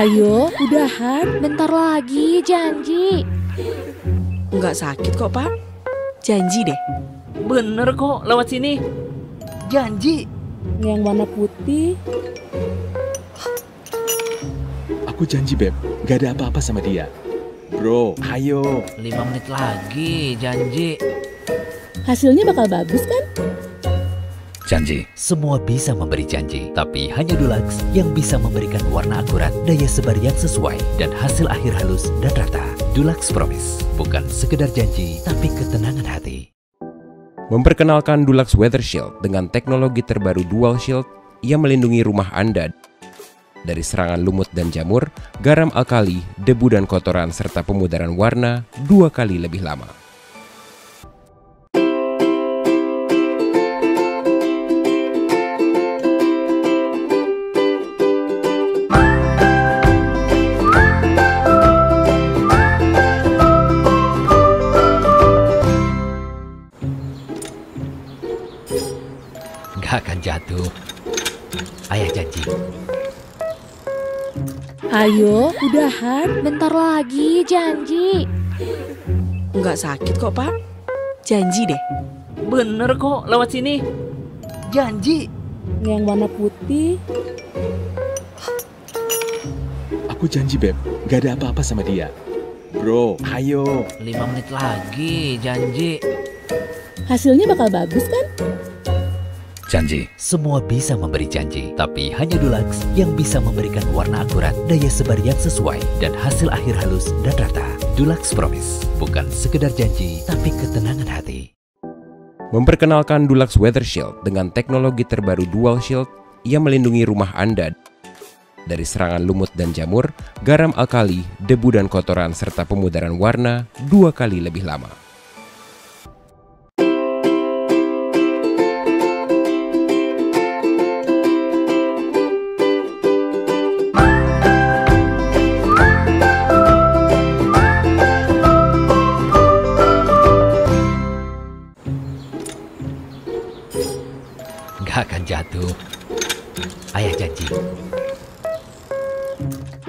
Ayo, udahan, bentar lagi, janji. Nggak sakit kok, Pak. Janji deh. Bener kok, lewat sini. Janji. Yang warna putih. Aku janji, Beb. Gak ada apa-apa sama dia. Bro, ayo. 5 menit lagi, janji. Hasilnya bakal bagus kan? Janji, semua bisa memberi janji, tapi hanya Dulux yang bisa memberikan warna akurat, daya sebar yang sesuai, dan hasil akhir halus dan rata. Dulux Promise, bukan sekedar janji, tapi ketenangan hati. Memperkenalkan Dulux Weather Shield dengan teknologi terbaru Dual Shield yang melindungi rumah Anda dari serangan lumut dan jamur, garam alkali, debu dan kotoran, serta pemudaran warna 2 kali lebih lama. Gak akan jatuh. Ayah janji. Ayo, udahan, bentar lagi, janji. Nggak sakit kok, Pak. Janji deh. Bener kok, lewat sini. Janji. Yang warna putih. Aku janji, Beb. Gak ada apa-apa sama dia. Bro, ayo. 5 menit lagi, janji. Hasilnya bakal bagus kan? Janji, semua bisa memberi janji, tapi hanya Dulux yang bisa memberikan warna akurat, daya sebar yang sesuai, dan hasil akhir halus dan rata. Dulux Promise, bukan sekedar janji, tapi ketenangan hati. Memperkenalkan Dulux Weather Shield dengan teknologi terbaru Dual Shield yang melindungi rumah Anda dari serangan lumut dan jamur, garam alkali, debu dan kotoran, serta pemudaran warna 2 kali lebih lama. Gak akan jatuh. Ayah janji.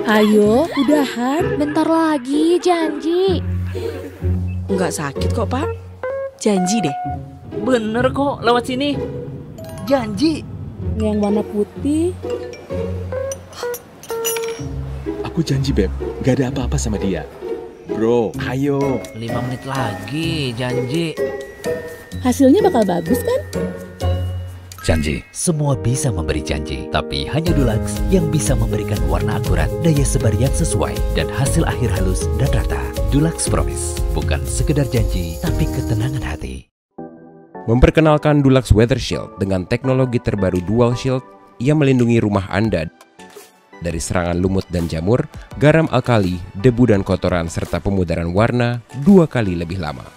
Ayo, udahan, bentar lagi, janji. Nggak sakit kok, Pak. Janji deh. Bener kok, lewat sini. Janji. Yang warna putih. Aku janji, Beb. Gak ada apa-apa sama dia. Bro, ayo. 5 menit lagi, janji. Hasilnya bakal bagus kan? Janji, semua bisa memberi janji, tapi hanya Dulux yang bisa memberikan warna akurat, daya sebar yang sesuai, dan hasil akhir halus dan rata. Dulux Promise, bukan sekedar janji, tapi ketenangan hati. Memperkenalkan Dulux Weather Shield dengan teknologi terbaru Dual Shield yang melindungi rumah Anda dari serangan lumut dan jamur, garam alkali, debu dan kotoran, serta pemudaran warna 2 kali lebih lama.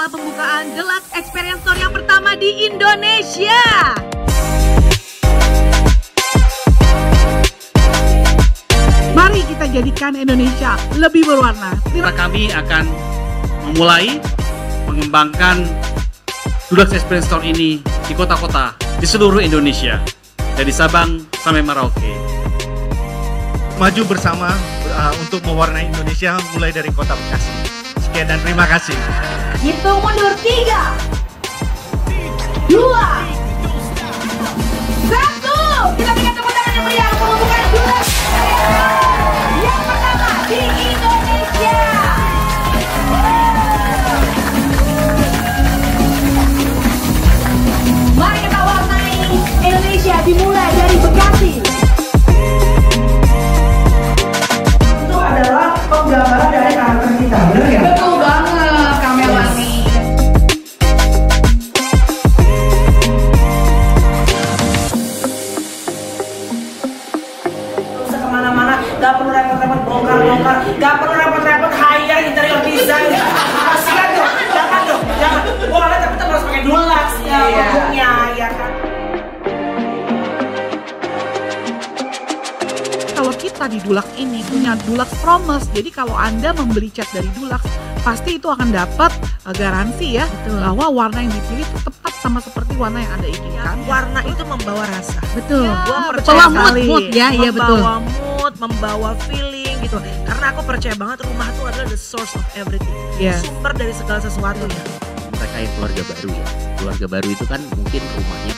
Pembukaan Dulux Experience Store yang pertama di Indonesia. Mari kita jadikan Indonesia lebih berwarna. Kami akan memulai mengembangkan Dulux Experience Store ini di kota-kota di seluruh Indonesia, dari Sabang sampai Merauke. Maju bersama untuk mewarnai Indonesia mulai dari kota Bekasi. Sekian dan terima kasih. Hitung mundur 3, 2, 1. Kita berikan tepuk tangan yang meriah untuk pembukaan Dulux yang pertama di Indonesia. Mari kita warnai Indonesia dimulai dari Bekasi. Itu adalah penggambaran dari karakter kita, benar ya? Betul banget, Kamelani. Bisa kemana-mana, gak perlu repot-repot bongkar-bongkar, gak perlu repot-repot hire interior design. Kasihan dong, jangan dong, jangan. Boleh tapi tetap harus pakai Dulux ya, produknya, ya kan? Kalau kita di Dulux ini punya Dulux Promise, jadi kalau Anda membeli cat dari Dulux, pasti itu akan dapat garansi ya bahwa warna yang dipilih itu tepat sama seperti warna yang Anda inginkan. Warna itu membawa rasa. Betul. Gua Membawa percaya sekali. mood ya, iya betul. Membawa mood, membawa feeling gitu. Karena aku percaya banget rumah itu adalah the source of everything. Yes. Sumber dari segala sesuatu ya. Mereka yang keluarga baru ya. Keluarga baru itu kan mungkin rumahnya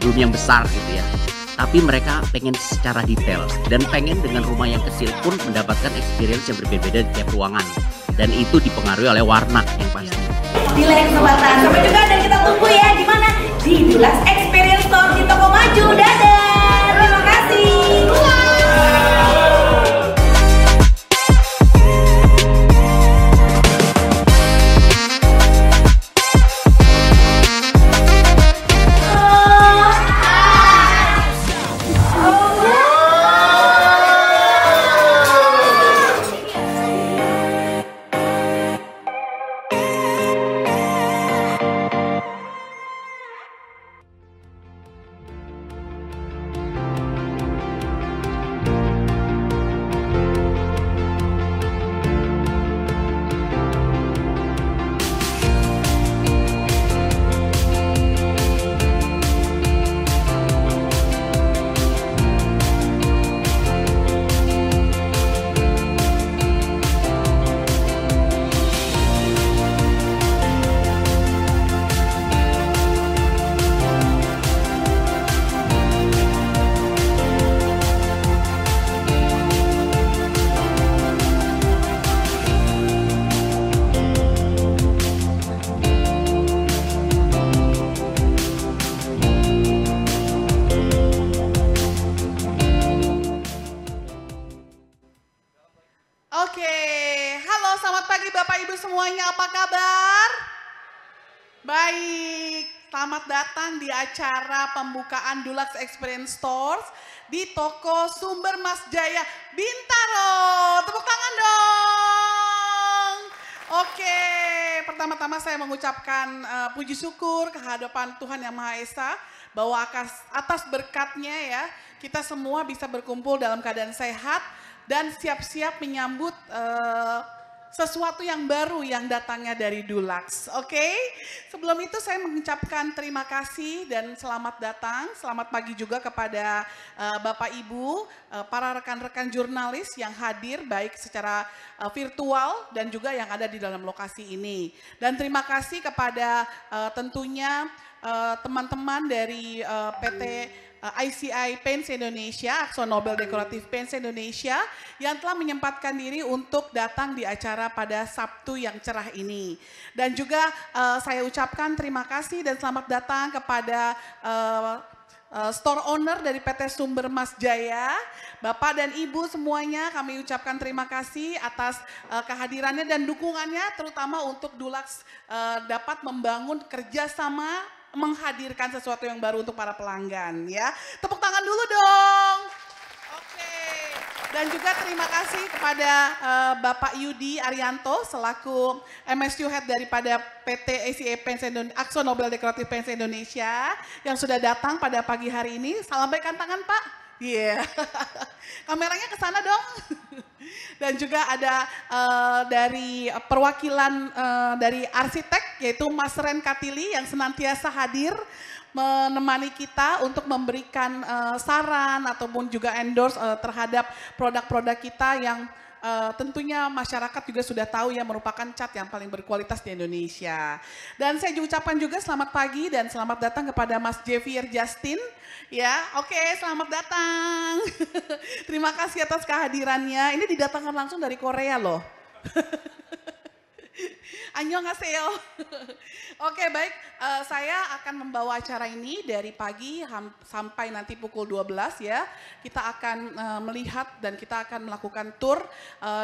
belum yang besar gitu ya. Tapi mereka pengen secara detail dan pengen dengan rumah yang kecil pun mendapatkan experience yang berbeda-beda di tiap ruangan. Dan itu dipengaruhi oleh warna yang pasti. Di lain kesempatan, sampai juga dan kita tunggu ya di mana? Di Dulux Experience Store di Toko Maju. Dadah, terima kasih. Selamat datang di acara pembukaan Dulux Experience Stores di Toko Sumber Mas Jaya Bintaro. Tepuk tangan dong. Oke, pertama-tama saya mengucapkan puji syukur kehadapan Tuhan Yang Maha Esa bahwa atas berkatnya ya kita semua bisa berkumpul dalam keadaan sehat dan siap-siap menyambut sesuatu yang baru yang datangnya dari Dulux. Oke, sebelum itu saya mengucapkan terima kasih dan selamat datang, selamat pagi juga kepada Bapak Ibu, para rekan-rekan jurnalis yang hadir baik secara virtual dan juga yang ada di dalam lokasi ini. Dan terima kasih kepada tentunya teman-teman dari PT ICI Paints Indonesia, Akzo Nobel Decorative Paints Indonesia yang telah menyempatkan diri untuk datang di acara pada Sabtu yang cerah ini. Dan juga saya ucapkan terima kasih dan selamat datang kepada store owner dari PT Sumber Mas Jaya, Bapak dan Ibu semuanya kami ucapkan terima kasih atas kehadirannya dan dukungannya terutama untuk Dulux dapat membangun kerjasama menghadirkan sesuatu yang baru untuk para pelanggan ya. Tepuk tangan dulu dong. Oke. Dan juga terima kasih kepada Bapak Yudi Arianto selaku MSU Head daripada PT ICI Paints Indonesia, Akzo Nobel Decorative Paints Indonesia yang sudah datang pada pagi hari ini. Lambaikan tangan Pak. Iya. Yeah. Kameranya ke sana dong. Dan juga ada dari perwakilan dari arsitek yaitu Mas Ren Katili yang senantiasa hadir menemani kita untuk memberikan saran ataupun juga endorse terhadap produk-produk kita yang tentunya masyarakat juga sudah tahu ya merupakan cat yang paling berkualitas di Indonesia. Dan saya ucapkan juga selamat pagi dan selamat datang kepada Mas Javier Justin. Ya, oke, selamat datang. Terima kasih atas kehadirannya. Ini didatangkan langsung dari Korea loh. Annyeonghaseyo. Oke, baik. Saya akan membawa acara ini dari pagi sampai nanti pukul 12 ya. Kita akan melihat dan kita akan melakukan tour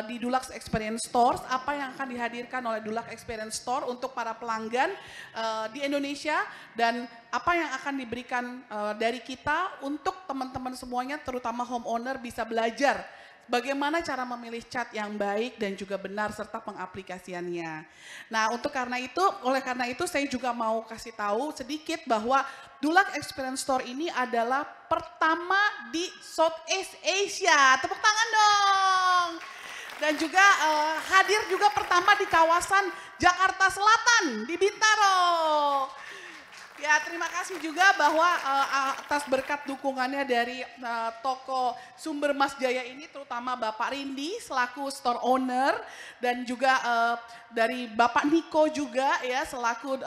di Dulux Experience Stores. Apa yang akan dihadirkan oleh Dulux Experience Store untuk para pelanggan di Indonesia dan apa yang akan diberikan dari kita untuk teman-teman semuanya terutama homeowner bisa belajar bagaimana cara memilih cat yang baik dan juga benar serta pengaplikasiannya. Nah, oleh karena itu saya juga mau kasih tahu sedikit bahwa Dulux Experience Store ini adalah pertama di Southeast Asia. Tepuk tangan dong. Dan juga hadir juga pertama di kawasan Jakarta Selatan, di Bintaro. Ya, terima kasih juga bahwa atas berkat dukungannya dari toko Sumber Mas Jaya ini, terutama Bapak Rindi selaku store owner dan juga dari Bapak Niko juga ya selaku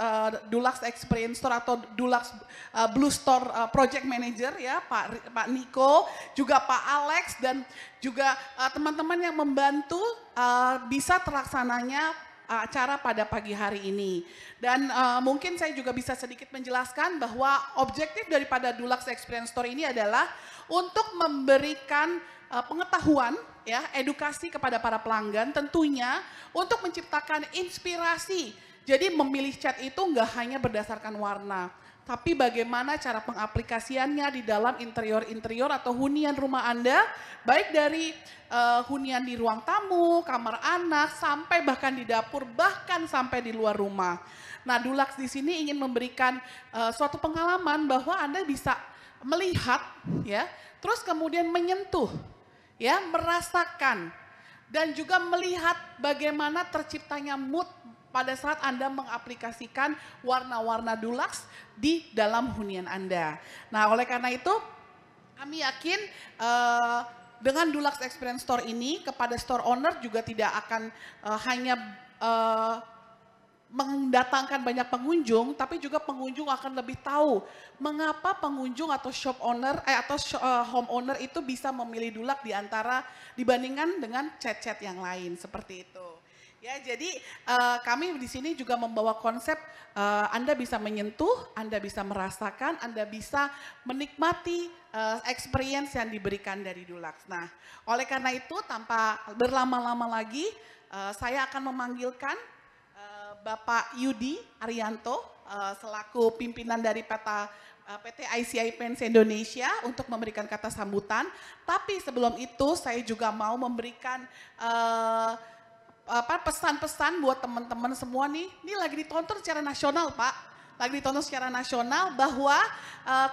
Dulux Experience Store atau Dulux Blue Store Project Manager ya Pak Niko, juga Pak Alex dan juga teman-teman yang membantu bisa terlaksananya acara pada pagi hari ini. Dan mungkin saya juga bisa sedikit menjelaskan bahwa objektif daripada Dulux Experience Store ini adalah untuk memberikan pengetahuan, ya, edukasi kepada para pelanggan tentunya untuk menciptakan inspirasi. Jadi memilih cat itu nggak hanya berdasarkan warna, tapi bagaimana cara pengaplikasiannya di dalam interior-interior atau hunian rumah Anda, baik dari hunian di ruang tamu, kamar anak, sampai bahkan di dapur, bahkan sampai di luar rumah. Nah, Dulux di sini ingin memberikan suatu pengalaman bahwa Anda bisa melihat, ya, terus kemudian menyentuh, ya, merasakan, dan juga melihat bagaimana terciptanya mood pada saat Anda mengaplikasikan warna-warna Dulux di dalam hunian Anda. Nah, oleh karena itu kami yakin dengan Dulux Experience Store ini kepada store owner juga tidak akan hanya mendatangkan banyak pengunjung, tapi juga pengunjung akan lebih tahu mengapa pengunjung atau shop owner atau home owner itu bisa memilih Dulux dibandingkan dengan cat-cat yang lain seperti itu. Ya, jadi kami di sini juga membawa konsep Anda bisa menyentuh, Anda bisa merasakan, Anda bisa menikmati experience yang diberikan dari Dulux. Nah, oleh karena itu tanpa berlama-lama lagi, saya akan memanggilkan Bapak Yudi Arianto selaku pimpinan dari PT ICI Paints Indonesia untuk memberikan kata sambutan. Tapi sebelum itu saya juga mau memberikan pesan-pesan buat teman-teman semua nih. Ini lagi ditonton secara nasional, Pak. Lagi ditonton secara nasional bahwa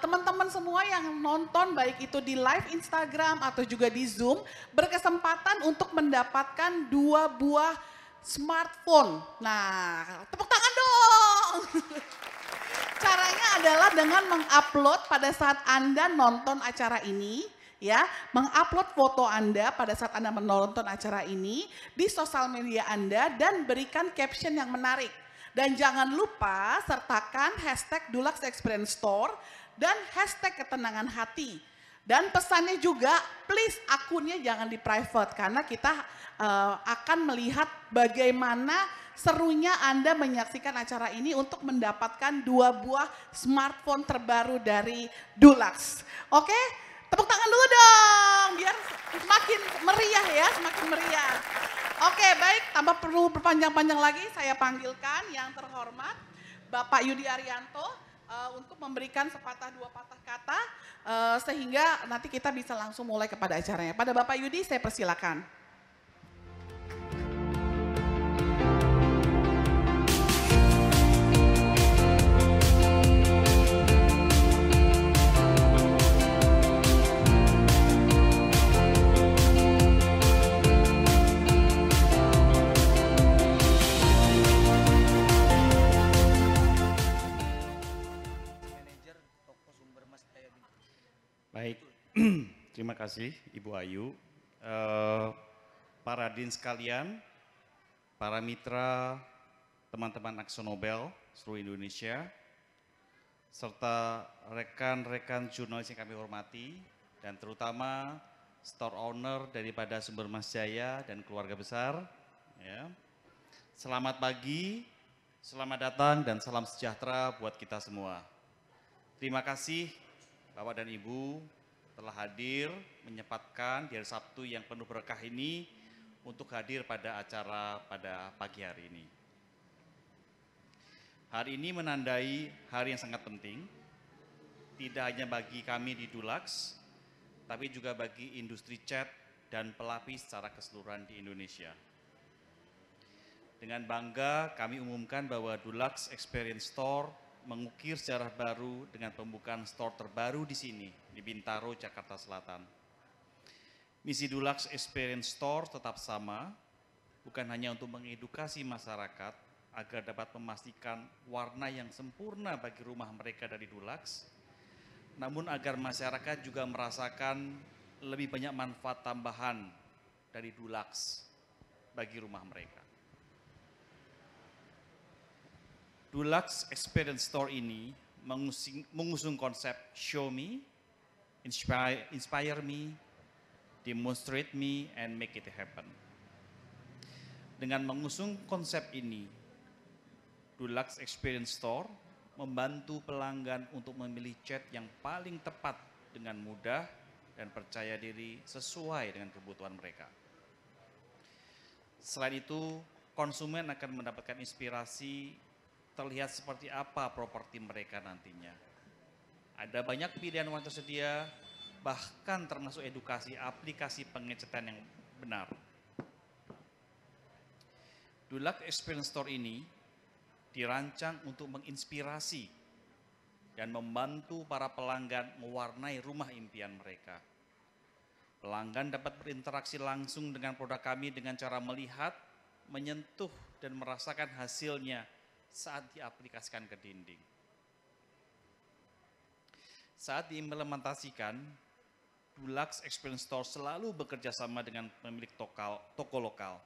teman-teman semua yang nonton baik itu di live Instagram atau juga di Zoom berkesempatan untuk mendapatkan 2 buah smartphone. Nah, tepuk tangan dong. Caranya adalah dengan mengupload pada saat Anda nonton acara ini, ya, mengupload foto Anda pada saat Anda menonton acara ini di sosial media Anda dan berikan caption yang menarik. Dan jangan lupa sertakan hashtag Dulux Experience Store dan hashtag ketenangan hati. Dan pesannya juga, please akunnya jangan di private karena kita akan melihat bagaimana serunya Anda menyaksikan acara ini untuk mendapatkan 2 buah smartphone terbaru dari Dulux. Oke, tepuk tangan dulu dong biar semakin meriah ya, semakin meriah. Oke, baik, tanpa perlu berpanjang-panjang lagi saya panggilkan yang terhormat Bapak Yudi Arianto untuk memberikan sepatah 2 patah kata sehingga nanti kita bisa langsung mulai kepada acaranya. Pada Bapak Yudi saya persilakan. Baik, terima kasih Ibu Ayu, para din sekalian, para mitra, teman-teman AkzoNobel seluruh Indonesia, serta rekan-rekan jurnalis yang kami hormati, dan terutama store owner daripada Sumber Mas Jaya dan keluarga besar. Ya. Selamat pagi, selamat datang dan salam sejahtera buat kita semua. Terima kasih Bapak dan Ibu telah hadir menyempatkan di hari Sabtu yang penuh berkah ini untuk hadir pada acara pada pagi hari ini. Hari ini menandai hari yang sangat penting, tidak hanya bagi kami di Dulux, tapi juga bagi industri cat dan pelapis secara keseluruhan di Indonesia. Dengan bangga kami umumkan bahwa Dulux Experience Store mengukir sejarah baru dengan pembukaan store terbaru di sini, di Bintaro, Jakarta Selatan. Misi Dulux Experience Store tetap sama, bukan hanya untuk mengedukasi masyarakat agar dapat memastikan warna yang sempurna bagi rumah mereka dari Dulux, namun agar masyarakat juga merasakan lebih banyak manfaat tambahan dari Dulux bagi rumah mereka. Dulux Experience Store ini mengusung konsep Show Me, Inspire Me, Demonstrate Me, and Make It Happen. Dengan mengusung konsep ini, Dulux Experience Store membantu pelanggan untuk memilih cat yang paling tepat dengan mudah dan percaya diri sesuai dengan kebutuhan mereka. Selain itu, konsumen akan mendapatkan inspirasi terlihat seperti apa properti mereka nantinya. Ada banyak pilihan warna tersedia, bahkan termasuk edukasi aplikasi pengecatan yang benar. Dulux Experience Store ini dirancang untuk menginspirasi dan membantu para pelanggan mewarnai rumah impian mereka. Pelanggan dapat berinteraksi langsung dengan produk kami dengan cara melihat, menyentuh, dan merasakan hasilnya saat diaplikasikan ke dinding. Saat diimplementasikan, Dulux Experience Store selalu bekerja sama dengan pemilik toko lokal.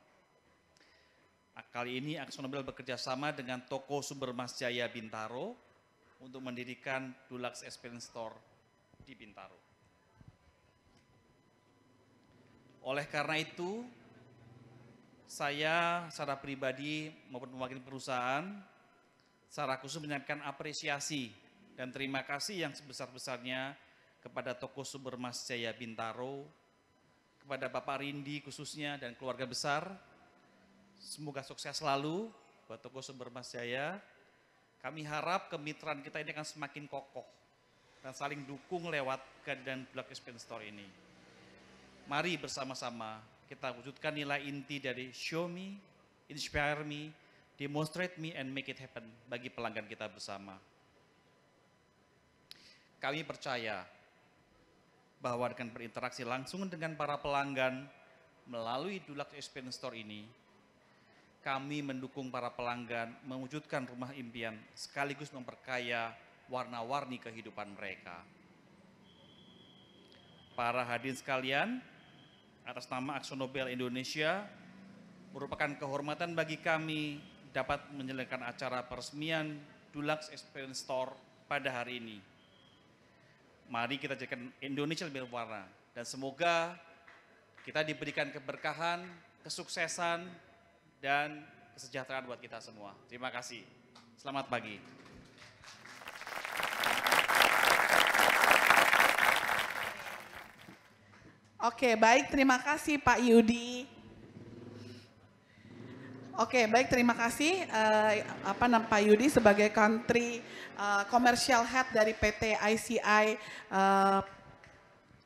Kali ini AkzoNobel bekerja sama dengan toko Sumber Mas Jaya Bintaro untuk mendirikan Dulux Experience Store di Bintaro. Oleh karena itu, saya secara pribadi maupun mewakili perusahaan secara khusus menyampaikan apresiasi dan terima kasih yang sebesar-besarnya kepada toko Sumber Mas Jaya Bintaro, kepada Bapak Rindi khususnya dan keluarga besar. Semoga sukses selalu buat toko Sumber Mas Jaya. Kami harap kemitraan kita ini akan semakin kokoh dan saling dukung lewat kehadiran Dulux Experience Store ini. Mari bersama-sama kita wujudkan nilai inti dari Show Me, Inspire Me, Demonstrate Me, and Make It Happen bagi pelanggan kita bersama. Kami percaya bahwa dengan berinteraksi langsung dengan para pelanggan melalui Dulux Experience Store ini, kami mendukung para pelanggan mewujudkan rumah impian sekaligus memperkaya warna-warni kehidupan mereka. Para hadirin sekalian, atas nama AkzoNobel Indonesia, merupakan kehormatan bagi kami dapat menyelenggarakan acara peresmian Dulux Experience Store pada hari ini. Mari kita jadikan Indonesia lebih berwarna dan semoga kita diberikan keberkahan, kesuksesan, dan kesejahteraan buat kita semua. Terima kasih. Selamat pagi. Oke, baik, terima kasih Pak Yudi. Oke, baik, terima kasih Pak Yudi sebagai Country Commercial Head dari PT ICI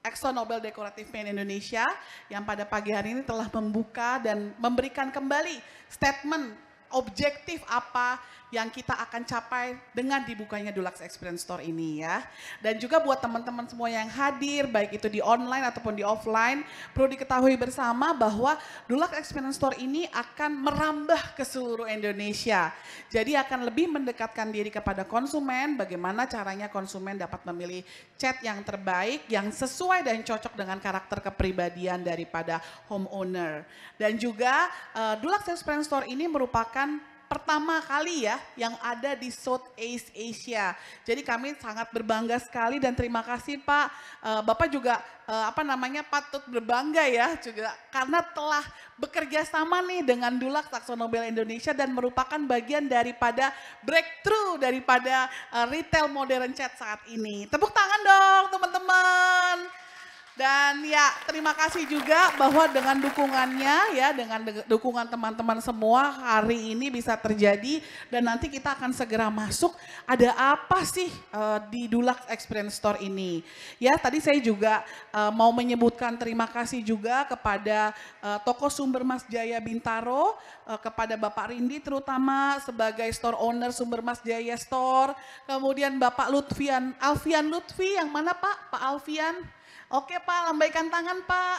AkzoNobel Decorative Paint Indonesia yang pada pagi hari ini telah membuka dan memberikan kembali statement objektif apa yang kita akan capai dengan dibukanya Dulux Experience Store ini ya. Dan juga buat teman-teman semua yang hadir, baik itu di online ataupun di offline, perlu diketahui bersama bahwa Dulux Experience Store ini akan merambah ke seluruh Indonesia. Jadi akan lebih mendekatkan diri kepada konsumen, bagaimana caranya konsumen dapat memilih cat yang terbaik, yang sesuai dan cocok dengan karakter kepribadian daripada homeowner. Dan juga Dulux Experience Store ini merupakan pertama kali ya yang ada di Southeast Asia. Jadi kami sangat berbangga sekali dan terima kasih Pak. Bapak juga patut berbangga ya juga karena telah bekerja sama nih dengan Dulux AkzoNobel Indonesia dan merupakan bagian daripada breakthrough daripada retail modern cat saat ini. Tepuk tangan dong teman-teman. Dan ya terima kasih juga bahwa dengan dukungannya ya, dengan dukungan teman-teman semua hari ini bisa terjadi dan nanti kita akan segera masuk ada apa sih di Dulux Experience Store ini. Ya tadi saya juga mau menyebutkan terima kasih juga kepada toko Sumber Mas Jaya Bintaro, kepada Bapak Rindi terutama sebagai store owner Sumber Mas Jaya Store, kemudian Bapak Alfian Lutfi yang mana Pak? Pak Alfian? Oke Pak, lambaikan tangan Pak.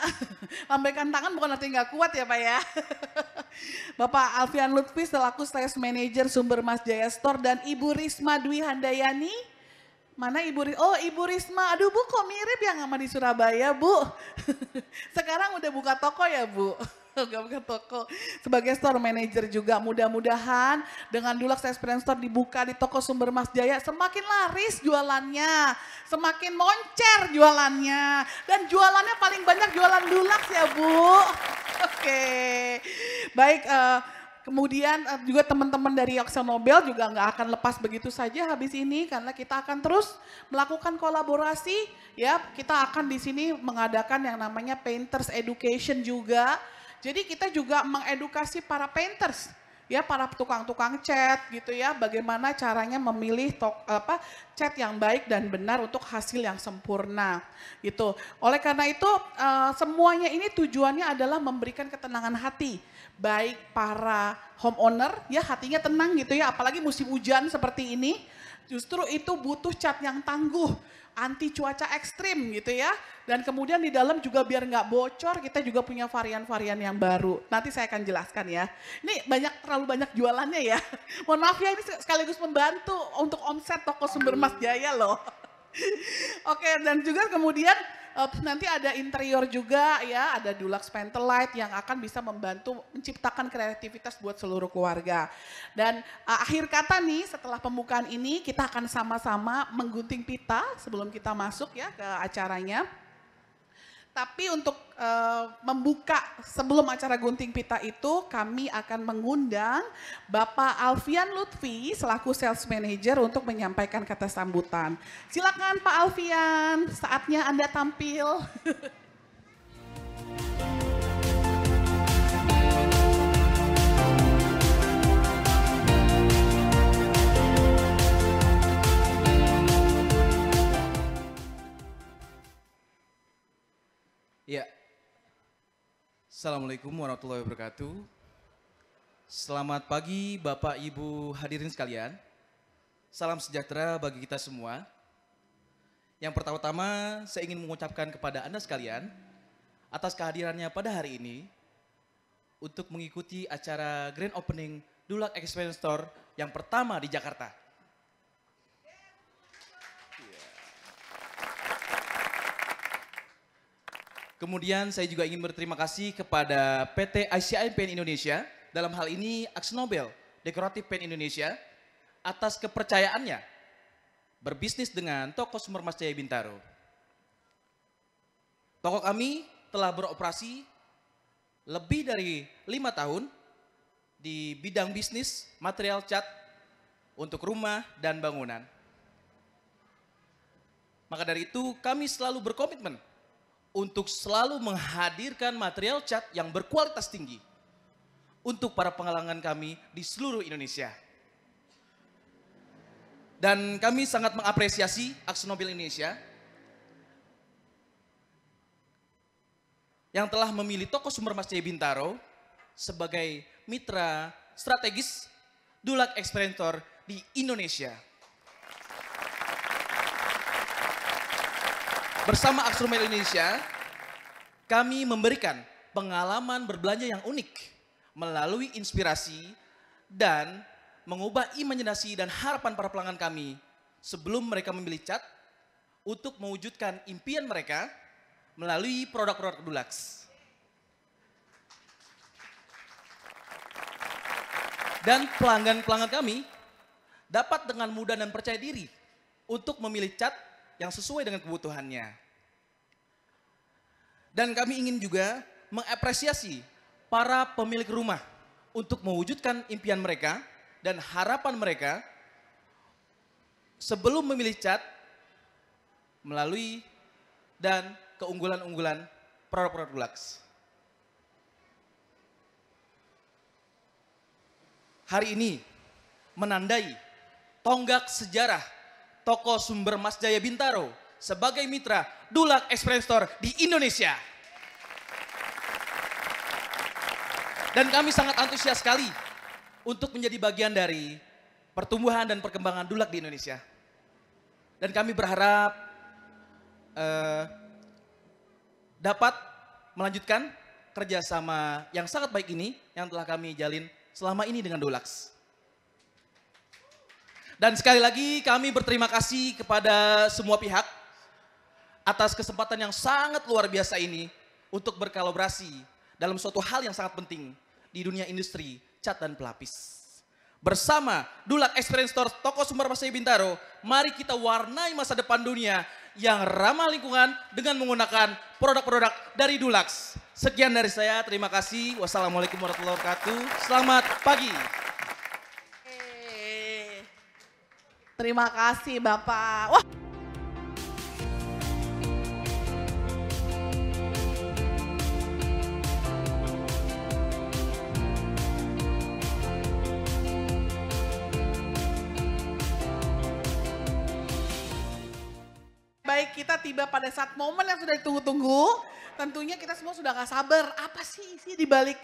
Lambaikan tangan bukan arti nggak kuat ya Pak ya. Bapak Alfian Lutfi selaku Sales Manager Sumber Mas Jaya Store dan Ibu Risma Dwi Handayani. Mana Ibu Risma? Oh Ibu Risma, aduh Bu kok mirip ya sama di Surabaya Bu. Sekarang udah buka toko ya Bu. Gak buka toko. Sebagai store manager juga mudah-mudahan dengan Dulux Experience Store dibuka di toko Sumber Mas Jaya semakin laris jualannya, semakin moncer jualannya, dan jualannya paling banyak jualan Dulux ya Bu. Oke, baik. Kemudian juga teman-teman dari AkzoNobel juga nggak akan lepas begitu saja habis ini karena kita akan terus melakukan kolaborasi ya. Kita akan di sini mengadakan yang namanya Painters Education juga. Jadi kita juga mengedukasi para painters, ya para tukang-tukang cat gitu ya, bagaimana caranya memilih cat yang baik dan benar untuk hasil yang sempurna gitu. Oleh karena itu semuanya ini tujuannya adalah memberikan ketenangan hati, baik para homeowner ya hatinya tenang gitu ya, apalagi musim hujan seperti ini, justru itu butuh cat yang tangguh, anti cuaca ekstrim gitu ya. Dan kemudian di dalam juga biar nggak bocor, kita juga punya varian-varian yang baru. Nanti saya akan jelaskan ya. Ini terlalu banyak jualannya ya. Mohon maaf ya, ini sekaligus membantu untuk omset toko Sumber Mas Jaya loh. Oke, dan juga kemudian nanti ada interior juga ya, ada Dulux Pentelight yang akan bisa membantu menciptakan kreativitas buat seluruh keluarga. Dan akhir kata nih setelah pembukaan ini kita akan sama-sama menggunting pita sebelum kita masuk ya ke acaranya. Tapi untuk membuka sebelum acara gunting pita itu kami akan mengundang Bapak Alfian Lutfi selaku Sales Manager untuk menyampaikan kata sambutan. Silakan Pak Alfian, saatnya Anda tampil. Ya, Assalamualaikum warahmatullahi wabarakatuh. Selamat pagi Bapak Ibu hadirin sekalian. Salam sejahtera bagi kita semua. Yang pertama-tama saya ingin mengucapkan kepada Anda sekalian atas kehadirannya pada hari ini untuk mengikuti acara Grand Opening Dulux Experience Store yang pertama di Jakarta. Kemudian saya juga ingin berterima kasih kepada PT ICI Paint Indonesia, dalam hal ini AkzoNobel Decorative Paint Indonesia, atas kepercayaannya berbisnis dengan toko Sumber Mas Jaya Bintaro. Toko kami telah beroperasi lebih dari 5 tahun di bidang bisnis material cat untuk rumah dan bangunan. Maka dari itu kami selalu berkomitmen untuk selalu menghadirkan material cat yang berkualitas tinggi untuk para penggalangan kami di seluruh Indonesia. Dan kami sangat mengapresiasi AkzoNobel Indonesia yang telah memilih toko Sumber Mas Jaya Bintaro sebagai mitra strategis Dulux Experience Store di Indonesia. Bersama AkzoNobel Indonesia, kami memberikan pengalaman berbelanja yang unik melalui inspirasi dan mengubah imajinasi dan harapan para pelanggan kami sebelum mereka memilih cat untuk mewujudkan impian mereka melalui produk-produk Dulux. Dan pelanggan-pelanggan kami dapat dengan mudah dan percaya diri untuk memilih cat yang sesuai dengan kebutuhannya. Dan kami ingin juga mengapresiasi para pemilik rumah untuk mewujudkan impian mereka dan harapan mereka sebelum memilih cat melalui dan keunggulan-unggulan produk-produk Dulux. Hari ini menandai tonggak sejarah toko Sumber Mas Jaya Bintaro sebagai mitra Dulux Experience Store di Indonesia. Dan kami sangat antusias sekali untuk menjadi bagian dari pertumbuhan dan perkembangan Dulux di Indonesia. Dan kami berharap dapat melanjutkan kerjasama yang sangat baik ini yang telah kami jalin selama ini dengan Dulux. Dan sekali lagi kami berterima kasih kepada semua pihak atas kesempatan yang sangat luar biasa ini untuk berkolaborasi dalam suatu hal yang sangat penting di dunia industri cat dan pelapis. Bersama Dulux Experience Store Toko Sumber Mas Jaya Bintaro, mari kita warnai masa depan dunia yang ramah lingkungan dengan menggunakan produk-produk dari Dulux. Sekian dari saya, terima kasih. Wassalamualaikum warahmatullahi wabarakatuh. Selamat pagi. Terima kasih Bapak. Wah. Baik, kita tiba pada saat momen yang sudah ditunggu-tunggu. Tentunya kita semua sudah gak sabar. Apa sih isi di balik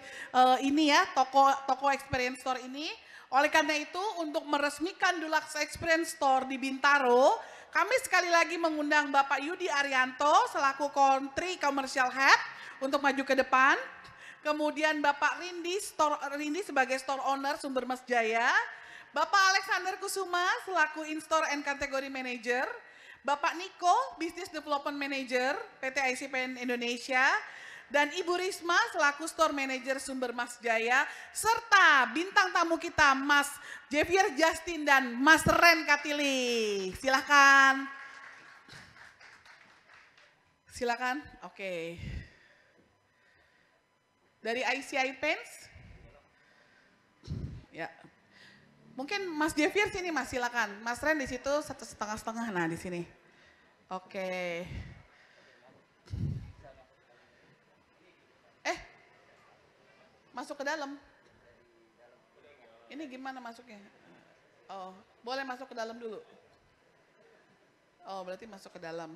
ini ya, toko Experience Store ini. Oleh karena itu, untuk meresmikan Dulux Experience Store di Bintaro, kami sekali lagi mengundang Bapak Yudi Arianto selaku Country Commercial Head untuk maju ke depan. Kemudian Bapak Rindi sebagai Store Owner Sumber Mas Jaya. Bapak Alexander Kusuma selaku In-Store and Category Manager. Bapak Niko, Business Development Manager PT ICPN Indonesia, dan Ibu Risma selaku Store Manager Sumber Mas Jaya, serta bintang tamu kita Mas Javier Justin dan Mas Ren Katili. Silakan. Silakan. Oke. Dari ICI Paints. Ya. Mungkin Mas Javier sini Mas, silakan. Mas Ren di situ setengah-setengah, nah di sini. Oke. Masuk ke dalam. Ini gimana masuknya? Oh, boleh masuk ke dalam dulu. Oh, berarti masuk ke dalam.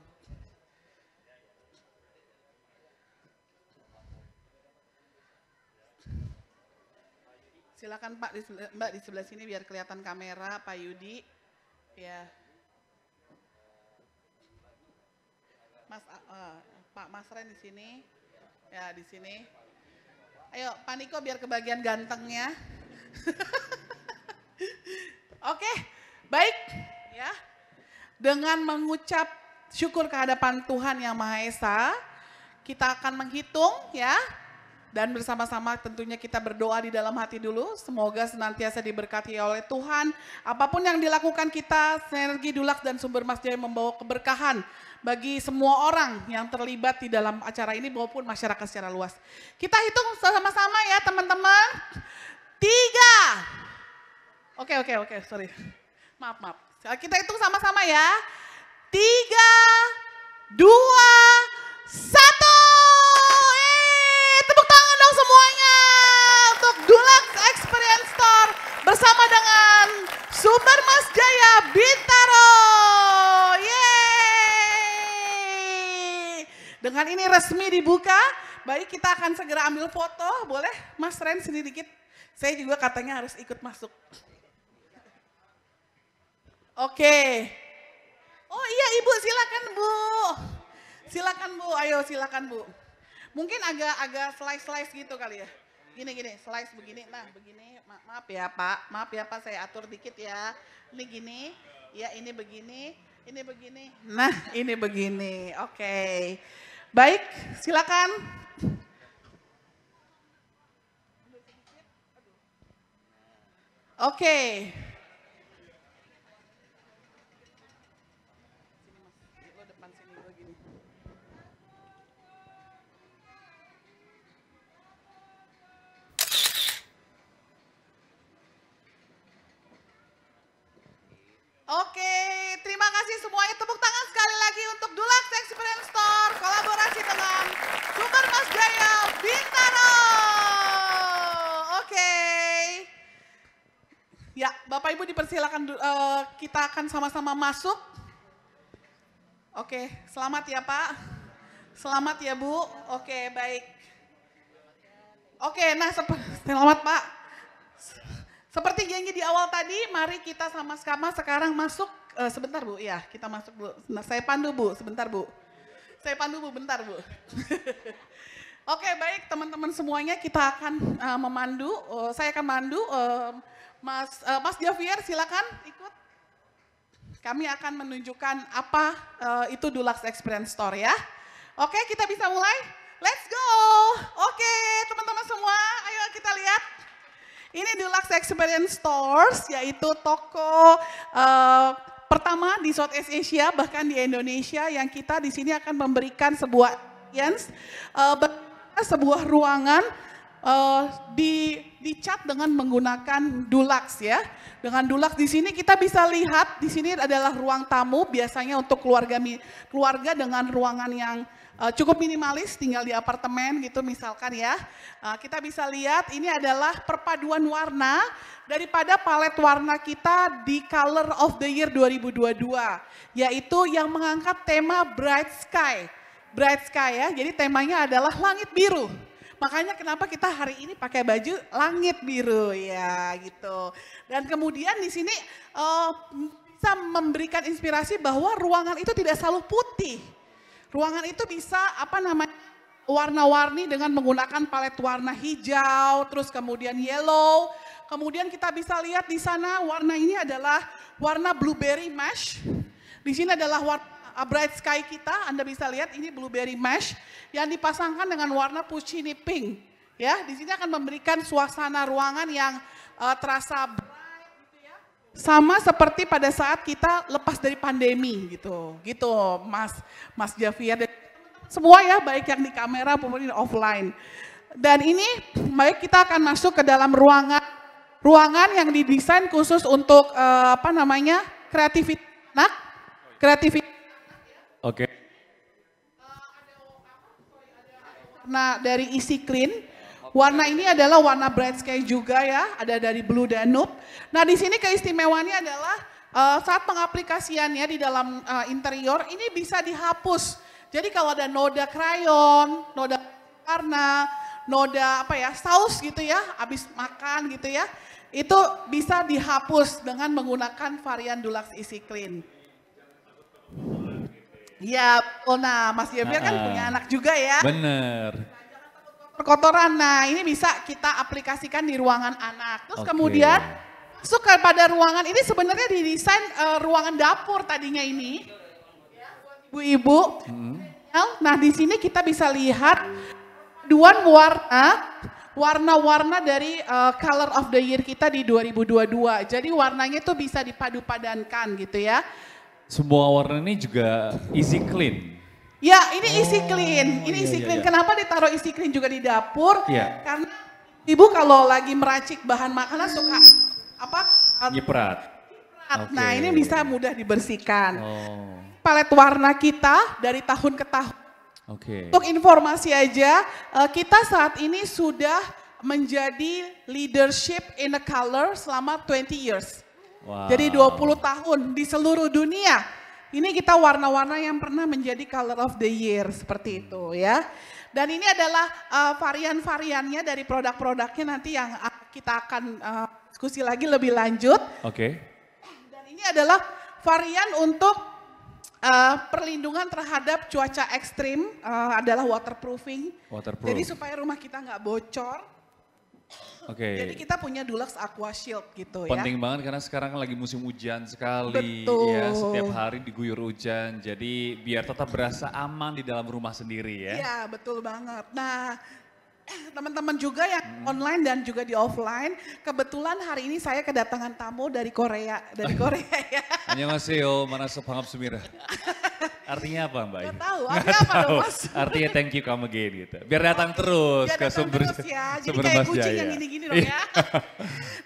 Silakan Pak, Mbak di sebelah sini biar kelihatan kamera, Pak Yudi. Ya. Pak Mas Ren di sini. Ya, di sini. Ayo, Pak Niko biar kebagian gantengnya. Oke, baik. Ya. Dengan mengucap syukur kehadapan Tuhan Yang Maha Esa, kita akan menghitung ya. Dan bersama-sama tentunya kita berdoa di dalam hati dulu. Semoga senantiasa diberkati oleh Tuhan. Apapun yang dilakukan kita, Sinergi Dulux dan Sumber Mas Jaya membawa keberkahan bagi semua orang yang terlibat di dalam acara ini maupun masyarakat secara luas. Kita hitung sama-sama ya teman-teman. 3. Oke, sorry. Maaf. Kita hitung sama-sama ya. 3, 2, 1. Tepuk tangan dong semuanya untuk Dulux Experience Store bersama dengan Sumber Mas Jaya Bintaro. Yeay. Dengan ini resmi dibuka. Baik, kita akan segera ambil foto. Boleh Mas Ren sini dikit. Saya juga katanya harus ikut masuk. Oke. Oh iya Ibu, silakan Bu. Silakan Bu, ayo silakan Bu. Mungkin agak slice gitu kali ya. Gini, slice begini. Nah, begini. Maaf ya Pak, saya atur dikit ya. Ini gini, ya ini begini, ini begini. Nah, ini begini. Oke. Baik, silakan. Oke. Oke, terima kasih semuanya. Tepuk tangan sekali lagi untuk Dulux Experience Store, kolaborasi dengan Sumber Mas Jaya Bintaro. Oke. Ya, Bapak Ibu dipersilakan, kita akan sama-sama masuk. Oke, selamat ya Pak. Selamat ya Bu. Oke, baik. Oke, nah selamat Pak. Seperti janji di awal tadi, mari kita sama-sama sekarang masuk, sebentar Bu, ya kita masuk Bu. Nah, saya pandu Bu, sebentar Bu. Saya pandu Bu, bentar Bu. Oke, baik teman-teman semuanya, kita akan memandu. Saya akan mandu. Mas Javier silakan ikut. Kami akan menunjukkan apa itu Dulux Experience Store ya. Oke, kita bisa mulai? Let's go. Oke, teman-teman semua, ayo kita lihat. Ini Dulux Experience Stores, yaitu toko pertama di Southeast Asia, bahkan di Indonesia, yang kita di sini akan memberikan sebuah sebuah ruangan dicat dengan menggunakan Dulux ya. Dengan Dulux di sini kita bisa lihat, di sini adalah ruang tamu, biasanya untuk keluarga dengan ruangan yang cukup minimalis, tinggal di apartemen gitu misalkan ya. Kita bisa lihat ini adalah perpaduan warna daripada palet warna kita di Color of the Year 2022, yaitu yang mengangkat tema Bright Sky. Bright Sky ya, jadi temanya adalah langit biru. Makanya kenapa kita hari ini pakai baju langit biru ya gitu. Dan kemudian di sini bisa memberikan inspirasi bahwa ruangan itu tidak selalu putih. Ruangan itu bisa warna-warni dengan menggunakan palet warna hijau, terus kemudian yellow. Kemudian kita bisa lihat di sana warna ini adalah warna blueberry mesh. Di sini adalah warna Bright Sky kita, Anda bisa lihat ini blueberry mesh yang dipasangkan dengan warna puccini pink. Ya, di sini akan memberikan suasana ruangan yang terasa bright gitu ya. Sama seperti pada saat kita lepas dari pandemi gitu. Gitu Mas Javier. Semua ya, baik yang di kamera maupun di offline. Dan ini baik kita akan masuk ke dalam ruangan yang didesain khusus untuk kreativitas anak, kreativitas. Oke. Nah, dari Easy Clean, warna ini adalah warna Bright Sky juga ya, ada dari Blue Danube. Nah, di sini keistimewaannya adalah saat pengaplikasiannya di dalam interior ini bisa dihapus. Jadi kalau ada noda krayon, noda warna, noda saus gitu ya, habis makan gitu ya, itu bisa dihapus dengan menggunakan varian Dulux Easy Clean. Ya, nah Mas Javier kan punya anak juga ya. Bener. Perkotoran, nah ini bisa kita aplikasikan di ruangan anak. Terus kemudian masuk kepada ruangan ini sebenarnya didesain ruangan dapur tadinya ini. Ibu-ibu. Nah di sini kita bisa lihat warna-warna dari Color of the Year kita di 2022. Jadi warnanya itu bisa dipadu-padankan gitu ya. Semua warna ini juga easy clean. Ya, ini easy clean. Ini easy clean. Kenapa ditaruh easy clean juga di dapur? Iya. Karena ibu kalau lagi meracik bahan makanan suka nyiprat. Nah, ini bisa mudah dibersihkan. Palet warna kita dari tahun ke tahun. Untuk informasi aja, kita saat ini sudah menjadi leadership in a color selama 20 years. Wow. Jadi 20 tahun di seluruh dunia. Ini kita warna-warna yang pernah menjadi Color of the Year seperti itu ya. Dan ini adalah varian-variannya dari produk-produknya nanti yang kita akan diskusi lagi lebih lanjut. Dan ini adalah varian untuk perlindungan terhadap cuaca ekstrim, adalah waterproofing. Jadi supaya rumah kita nggak bocor. Jadi kita punya Dulux Aqua Shield gitu ya. Penting banget karena sekarang kan lagi musim hujan sekali. Betul. Ya, setiap hari diguyur hujan. Jadi biar tetap berasa aman di dalam rumah sendiri ya. Iya betul banget. Nah teman-teman juga yang online dan juga di offline, kebetulan hari ini saya kedatangan tamu dari Korea. Ya. Annyeonghaseyo, manasep hangap sumira. Artinya apa Mbak? Gak tahu, artinya apa dong Mas? Artinya thank you come again gitu. Biar datang terus ke sumber ya. Jadi sumber kayak Mas kucing Jaya. yang gini-gini dong ya.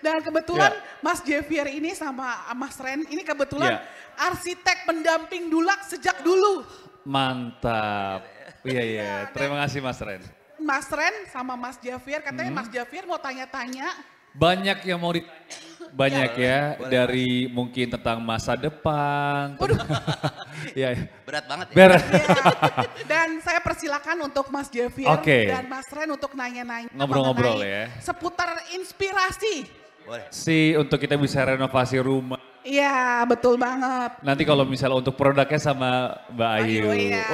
Dan kebetulan Mas Javier ini sama Mas Ren, ini kebetulan arsitek pendamping Dulux sejak dulu. Mantap. Iya, terima kasih Mas Ren. Mas Ren sama Mas Javier, katanya Mas Javier mau tanya-tanya. Banyak yang mau ditanya. Banyak ya, dari mungkin tentang masa depan. Berat banget ya. Berat. Dan saya persilakan untuk Mas Javier dan Mas Ren untuk nanya-nanya. Ngobrol-ngobrol ya. Seputar inspirasi. Boleh. Untuk kita bisa renovasi rumah. Iya, betul banget. Nanti kalau misalnya untuk produknya sama Mbak Ayu. Iya.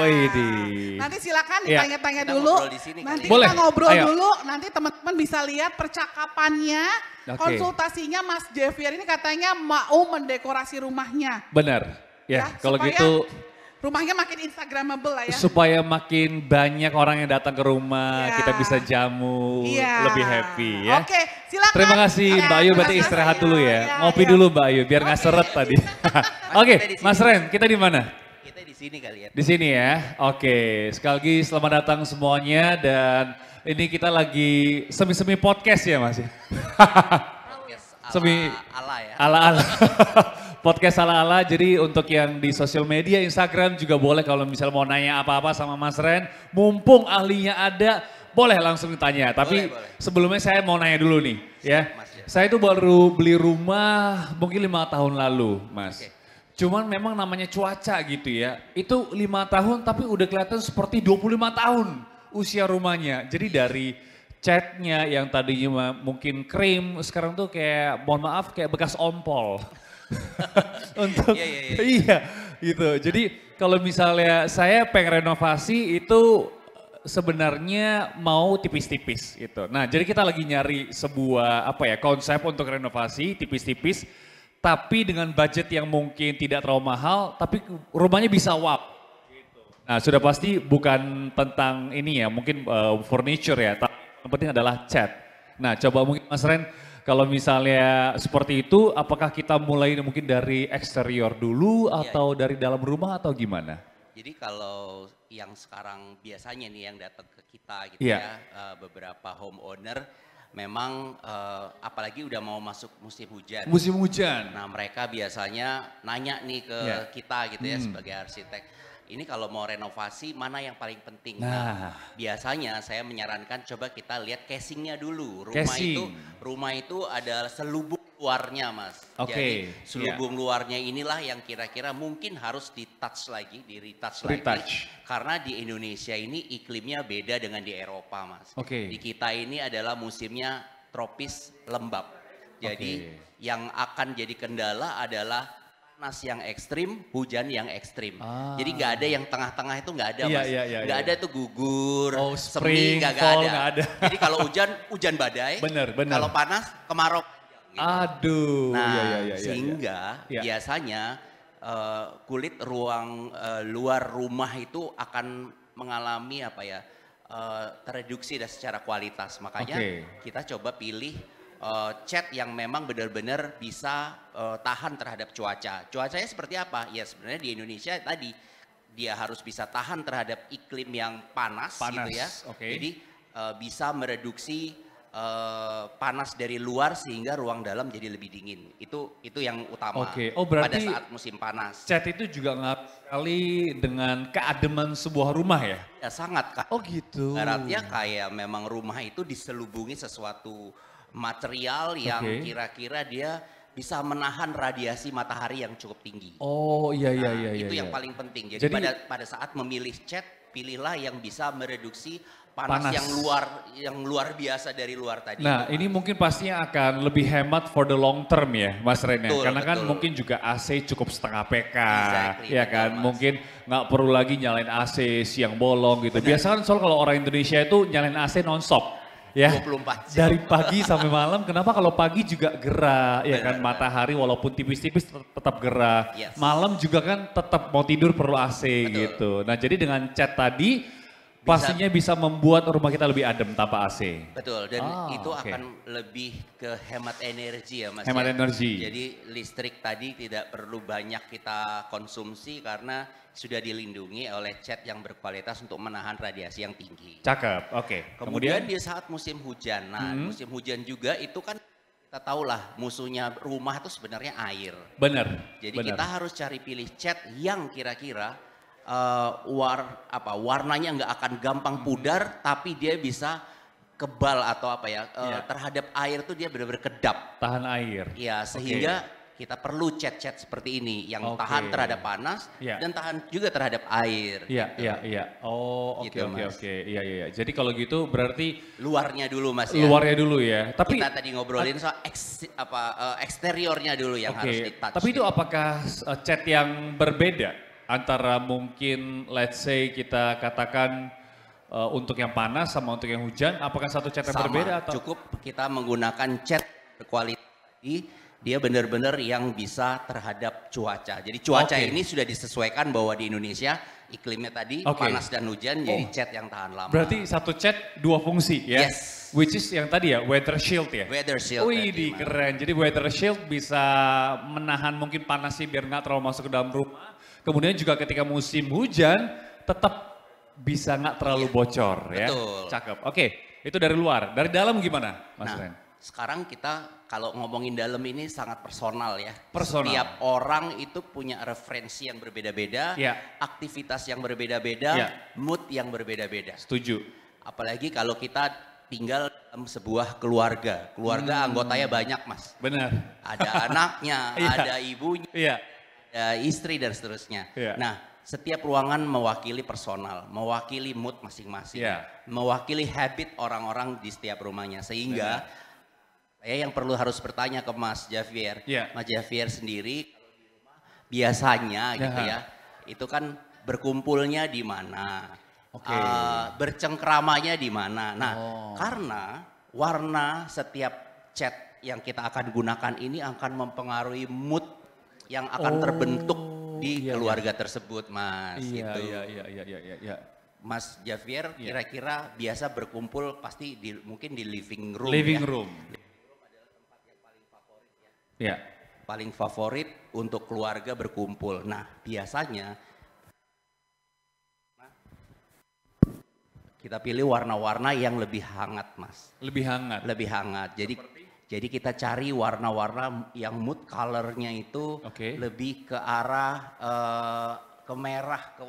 Nanti silakan Iya. ditanya-tanya dulu. Nanti Boleh. kita ngobrol Ayo. dulu. Nanti teman-teman bisa lihat percakapannya, Oke. konsultasinya Mas Javier ini katanya mau mendekorasi rumahnya. Benar. Ya, kalau supaya gitu rumahnya makin instagramable lah ya. supaya makin banyak orang yang datang ke rumah, kita bisa jamu, Iya. lebih happy ya. Oke, silakan. Terima kasih Ya, Mbak Ayu, berarti terima kasih. istirahat dulu ya. Ngopi dulu Mbak Ayu, biar nggak seret tadi. Oke, Mas Ren, kita di mana? Kita di sini kali ya. Di sini ya. Oke, sekali lagi selamat datang semuanya dan ini kita lagi semi-semi podcast ya Mas. Semi ala ya. Ala-ala. Podcast ala-ala, jadi untuk yang di sosial media, Instagram juga boleh kalau misalnya mau nanya apa-apa sama Mas Ren. Mumpung ahlinya ada, boleh langsung ditanya. Tapi sebelumnya saya mau nanya dulu nih ya. Saya itu baru beli rumah mungkin 5 tahun lalu Mas. Cuman memang namanya cuaca gitu ya. Itu 5 tahun tapi udah kelihatan seperti 25 tahun usia rumahnya. Jadi dari catnya yang tadinya mungkin krim, sekarang tuh kayak mohon maaf kayak bekas ompol. Untuk iya gitu. Jadi kalau misalnya saya pengen renovasi itu sebenarnya mau tipis-tipis gitu. Nah, jadi kita lagi nyari sebuah konsep untuk renovasi tipis-tipis tapi dengan budget yang mungkin tidak terlalu mahal tapi rumahnya bisa wow. Nah, sudah pasti bukan tentang ini ya, mungkin furniture ya, tapi yang penting adalah cat. Nah, coba mungkin Mas Ren kalau misalnya seperti itu, apakah kita mulai mungkin dari eksterior dulu atau dari dalam rumah atau gimana? Jadi kalau yang sekarang biasanya nih yang datang ke kita gitu Iya. ya, beberapa homeowner memang apalagi udah mau masuk musim hujan. Musim hujan. Nah mereka biasanya nanya nih ke Iya. kita gitu ya sebagai arsitek. Ini kalau mau renovasi mana yang paling penting? Nah. Biasanya saya menyarankan coba kita lihat casingnya dulu. Casing. Rumah itu ada selubung luarnya Mas. Oke, Jadi selubung luarnya inilah yang kira-kira mungkin harus di-touch lagi, di-retouch lagi. Karena di Indonesia ini iklimnya beda dengan di Eropa Mas. Oke. Di kita ini adalah musimnya tropis lembab. Jadi yang akan jadi kendala adalah panas yang ekstrim, hujan yang ekstrim. Jadi nggak ada yang tengah-tengah itu nggak ada Mas. Nggak ada tuh gugur, spring, semi nggak fall, ada. nggak ada. Jadi kalau hujan badai. Bener. Kalau panas kemarau. Gitu. Aduh. Nah sehingga biasanya kulit ruang luar rumah itu akan mengalami tereduksi secara kualitas. Makanya kita coba pilih cat yang memang benar-benar bisa tahan terhadap cuaca. Cuacanya seperti apa? Ya sebenarnya di Indonesia tadi dia harus bisa tahan terhadap iklim yang panas. Gitu ya. Jadi bisa mereduksi panas dari luar sehingga ruang dalam jadi lebih dingin. Itu yang utama berarti pada saat musim panas. Cat itu juga ngaruh sekali dengan keademan sebuah rumah ya? Ya sangat Kak. Oh gitu. Ibaratnya kayak memang rumah itu diselubungi sesuatu material yang kira-kira dia bisa menahan radiasi matahari yang cukup tinggi. Oh iya. Itu yang paling penting. Jadi pada saat memilih cat, pilihlah yang bisa mereduksi panas. yang luar biasa dari luar tadi. Nah ini mungkin pastinya akan lebih hemat for the long term ya Mas Ren ya. Karena kan mungkin juga AC cukup setengah PK. Ya kan mungkin nggak perlu lagi nyalain AC siang bolong gitu. Biasanya kan soal kalau orang Indonesia itu nyalain AC non-stop. Ya, 24 jam. dari pagi sampai malam. Kenapa kalau pagi juga gerah, ya kan matahari walaupun tipis-tipis tetap gerah. Malam juga kan tetap mau tidur perlu AC gitu. Nah jadi dengan cat tadi pastinya bisa membuat rumah kita lebih adem tanpa AC. Betul, dan itu akan lebih ke hemat energi ya Mas. Hemat energi. Jadi listrik tadi tidak perlu banyak kita konsumsi karena sudah dilindungi oleh cat yang berkualitas untuk menahan radiasi yang tinggi. Cakep, oke. Kemudian di saat musim hujan, musim hujan juga itu kan kita tahulah musuhnya rumah itu sebenarnya air. Benar. Jadi kita harus cari pilih cat yang kira-kira warnanya nggak akan gampang pudar, tapi dia bisa kebal atau terhadap air tuh dia benar-benar kedap. Tahan air. Ya sehingga kita perlu cat-cat seperti ini yang Oke. tahan terhadap panas Ya. dan tahan juga terhadap air. Iya, gitu. iya, iya. Oh, oke, Gitu, oke, Mas. oke. Iya, iya. Jadi kalau gitu berarti Luarnya dulu Mas ya. luarnya dulu ya. Tapi kita tadi ngobrolin soal eksteriornya dulu yang harus di-touch. Tapi itu apakah cat yang berbeda antara mungkin let's say kita katakan untuk yang panas sama untuk yang hujan, apakah satu cat yang Sama, berbeda atau cukup kita menggunakan cat berkualitas. Dia benar-benar yang bisa terhadap cuaca. Jadi cuaca Oke. ini sudah disesuaikan bahwa di Indonesia iklimnya tadi Oke. panas dan hujan, jadi Oh. cat yang tahan lama. berarti satu cat dua fungsi ya? Yes. Which is yang tadi ya, weather shield ya? Weather shield Wih, tadi, Mas. keren. Jadi weather shield bisa menahan mungkin panasnya biar nggak terlalu masuk ke dalam rumah. Kemudian juga ketika musim hujan tetap bisa nggak terlalu bocor ya. betul. Cakep. Oke, itu dari luar. Dari dalam gimana, Mas Nah, Ren? sekarang kita kalau ngomongin dalam ini sangat personal ya. Personal. Setiap orang itu punya referensi yang berbeda-beda, Ya. aktivitas yang berbeda-beda, Ya. mood yang berbeda-beda. Setuju. Apalagi kalau kita tinggal dalam sebuah keluarga. Keluarga anggotanya banyak, Mas. Benar. Ada anaknya, Iya. ada ibunya, Iya. ada istri dan seterusnya. Iya. Nah, setiap ruangan mewakili personal, mewakili mood masing-masing, Iya. mewakili habit orang-orang di setiap rumahnya. Sehingga saya yang perlu harus bertanya ke Mas Javier, Iya. Mas Javier sendiri kalau di rumah biasanya gitu Ya. ya, itu kan berkumpulnya di mana, Oke. bercengkramanya di mana. Nah, Oh. karena warna setiap cat yang kita akan gunakan ini akan mempengaruhi mood yang akan terbentuk di iya, keluarga tersebut, Mas. Iya, gitu. iya, iya, iya, iya, iya. Mas Javier Iya. kira-kira biasa berkumpul pasti mungkin di living room. Living ya. room. Ya. Paling favorit untuk keluarga berkumpul. Nah, biasanya kita pilih warna-warna yang lebih hangat, Mas. Lebih hangat. Lebih hangat. Jadi kita cari warna-warna yang mood colornya itu Oke. lebih ke arah ke merah, ke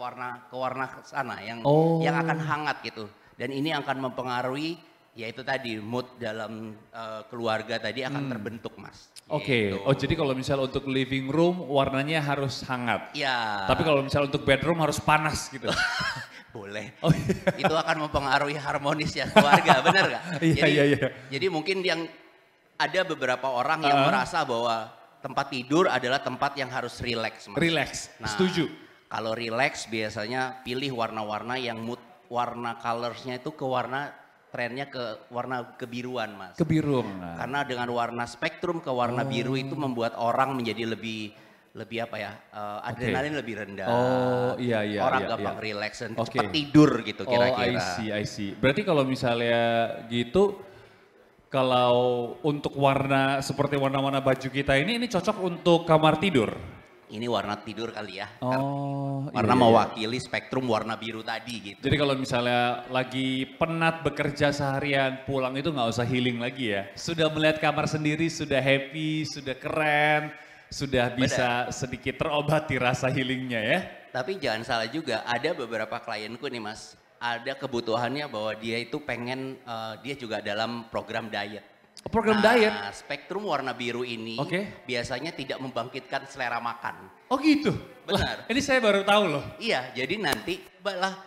warna sana yang Oh. yang akan hangat gitu. Dan ini akan mempengaruhi yaitu tadi mood dalam keluarga tadi akan terbentuk, Mas. Oke. Gitu. Oh, jadi kalau misal untuk living room warnanya harus hangat. Ya. Tapi kalau misal untuk bedroom harus panas gitu. Boleh. Oh, Itu akan mempengaruhi harmonis ya keluarga, benar nggak? Iya, Jadi, iya, iya. Jadi mungkin yang ada beberapa orang yang merasa bahwa tempat tidur adalah tempat yang harus rileks, Mas. Relax. Nah, Setuju. Kalau rileks biasanya pilih warna-warna yang mood warna colorsnya itu ke warna trennya ke warna kebiruan, Mas. Kebiruan. Karena dengan warna spektrum ke warna biru itu membuat orang menjadi lebih apa ya, adrenalin lebih rendah. Oh, iya, iya. Orang iya, gampang iya. relax dan Oke. cepat tidur gitu Oh, kira-kira. I see. Berarti kalau misalnya gitu, kalau untuk warna seperti warna-warna baju kita ini cocok untuk kamar tidur? Ini warna tidur kali ya. Oh, Warna iya. mewakili spektrum warna biru tadi gitu. Jadi kalau misalnya lagi penat bekerja seharian, pulang itu nggak usah healing lagi ya. Sudah melihat kamar sendiri, sudah happy, sudah keren, sudah bisa sedikit terobati rasa healingnya ya. Tapi jangan salah juga, ada beberapa klienku nih Mas, ada kebutuhannya bahwa dia itu pengen, dia juga dalam program diet. Program Nah, diet? spektrum warna biru ini biasanya tidak membangkitkan selera makan. Oh gitu? Benar. Ini saya baru tahu loh. Iya, jadi nanti cobalah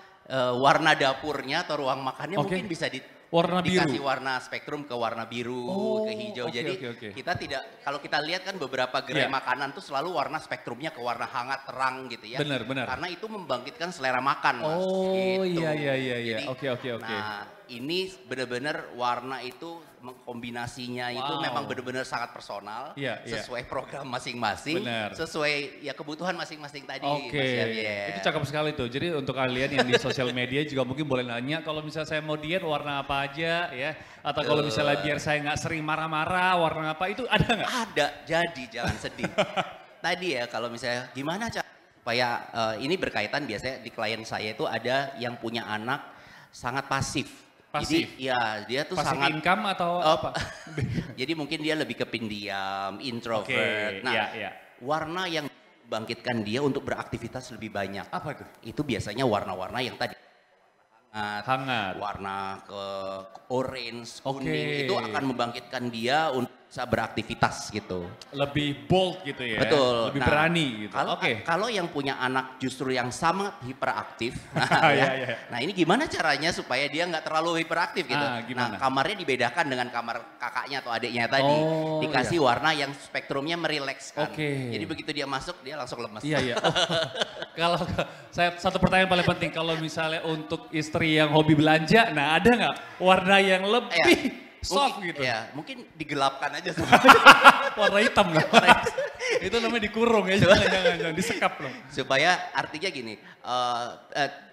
warna dapurnya atau ruang makannya mungkin bisa warna biru. dikasih warna spektrum ke warna biru, ke hijau. oke, Jadi oke. kita tidak, kalau kita lihat kan beberapa gerai Iya. makanan tuh selalu warna spektrumnya ke warna hangat, terang gitu ya. Benar, benar. Karena itu membangkitkan selera makan, Mas. Oh, Gitu. iya. Jadi, Oke. Nah, ini benar-benar warna itu kombinasinya itu Wow. memang benar-benar sangat personal, Iya, iya. sesuai program masing-masing, Benar. sesuai ya kebutuhan masing-masing tadi. Oke, Mas Javier. itu cakep sekali tuh. Jadi untuk kalian yang di sosial media juga mungkin boleh nanya, kalau misalnya saya mau diet warna apa aja ya, atau kalau misalnya biar saya nggak sering marah-marah warna apa, itu ada nggak? Ada, jadi jangan sedih. Tadi ya kalau misalnya gimana cara supaya ini berkaitan biasanya di klien saya itu ada yang punya anak sangat pasif. Pasif? Jadi ya dia tuh Pasif sangat income atau apa? Jadi mungkin dia lebih ke pendiam, introvert. Oke, Nah, iya. warna yang bangkitkan dia untuk beraktivitas lebih banyak. Apa itu? Itu biasanya warna-warna yang tadi hangat, warna ke orange, Oke. kuning itu akan membangkitkan dia untuk bisa beraktivitas gitu. Lebih bold gitu ya. Betul. Lebih berani gitu. Kalau yang punya anak justru yang sangat hiperaktif, Iya. nah ini gimana caranya supaya dia nggak terlalu hiperaktif gitu. Gimana? Nah kamarnya dibedakan dengan kamar kakaknya atau adiknya tadi. Dikasih warna yang spektrumnya merilekskan. Jadi begitu dia masuk dia langsung lemes. Iya. Kalau saya satu pertanyaan paling penting, kalau misalnya untuk istri yang hobi belanja, nah ada nggak warna yang lebih soft gitu? Ya, mungkin digelapkan aja warna hitam nggak? Itu namanya dikurung ya, jangan disekap loh. Supaya artinya gini,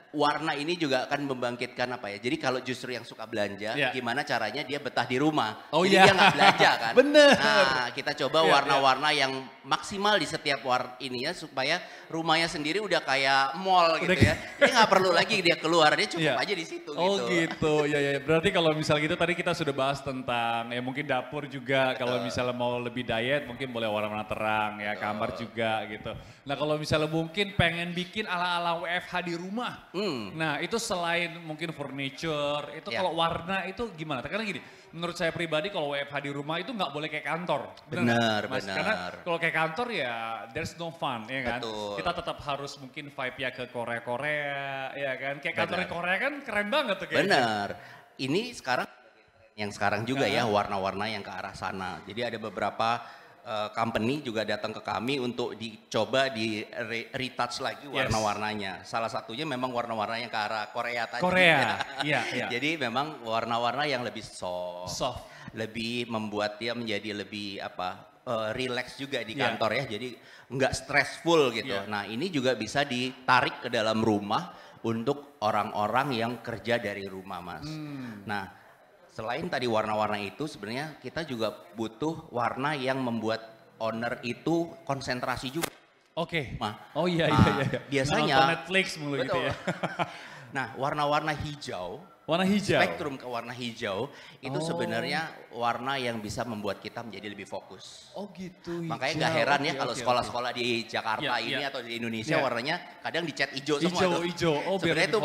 warna ini juga akan membangkitkan apa ya. Jadi kalau justru yang suka belanja, gimana caranya dia betah di rumah. Jadi dia nggak belanja kan. Bener. Nah kita coba warna-warna yang maksimal di setiap ininya supaya rumahnya sendiri udah kayak mall gitu ya. Dia nggak perlu lagi dia keluar, dia cukup aja di situ gitu. Ya. Berarti kalau misal gitu tadi kita sudah bahas tentang ya mungkin dapur juga. Kalau misalnya mau lebih diet mungkin boleh warna-warna terang ya, kamar juga gitu. Nah kalau misalnya mungkin pengen bikin ala-ala WFH di rumah. Nah itu selain mungkin furniture, itu kalau warna itu gimana? Karena gini, menurut saya pribadi kalau WFH di rumah itu nggak boleh kayak kantor. Benar. Karena kalau kayak kantor ya there's no fun ya kan. Betul. Kita tetap harus mungkin vibe-nya ke Korea-Korea ya kan. Kayak kantor Korea kan keren banget tuh kayaknya. Benar. Ini sekarang juga ya warna-warna yang ke arah sana. Jadi ada beberapa company juga datang ke kami untuk dicoba di retouch lagi warna-warnanya. Salah satunya memang warna-warna yang ke arah Korea tadi. Iya. Jadi memang warna-warna yang lebih soft. Lebih membuat dia menjadi lebih relax juga di kantor ya. Jadi nggak stressful gitu. Nah ini juga bisa ditarik ke dalam rumah untuk orang-orang yang kerja dari rumah, Mas. Nah selain tadi warna-warna itu sebenarnya kita juga butuh warna yang membuat owner itu konsentrasi juga. Iya. Biasanya nonton Netflix mulu gitu ya. Nah warna-warna hijau. Spektrum ke warna hijau itu sebenarnya warna yang bisa membuat kita menjadi lebih fokus. Gitu. Makanya nggak heran ya kalau sekolah-sekolah di Jakarta ini atau di Indonesia warnanya kadang dicat hijau semua. Sebenarnya itu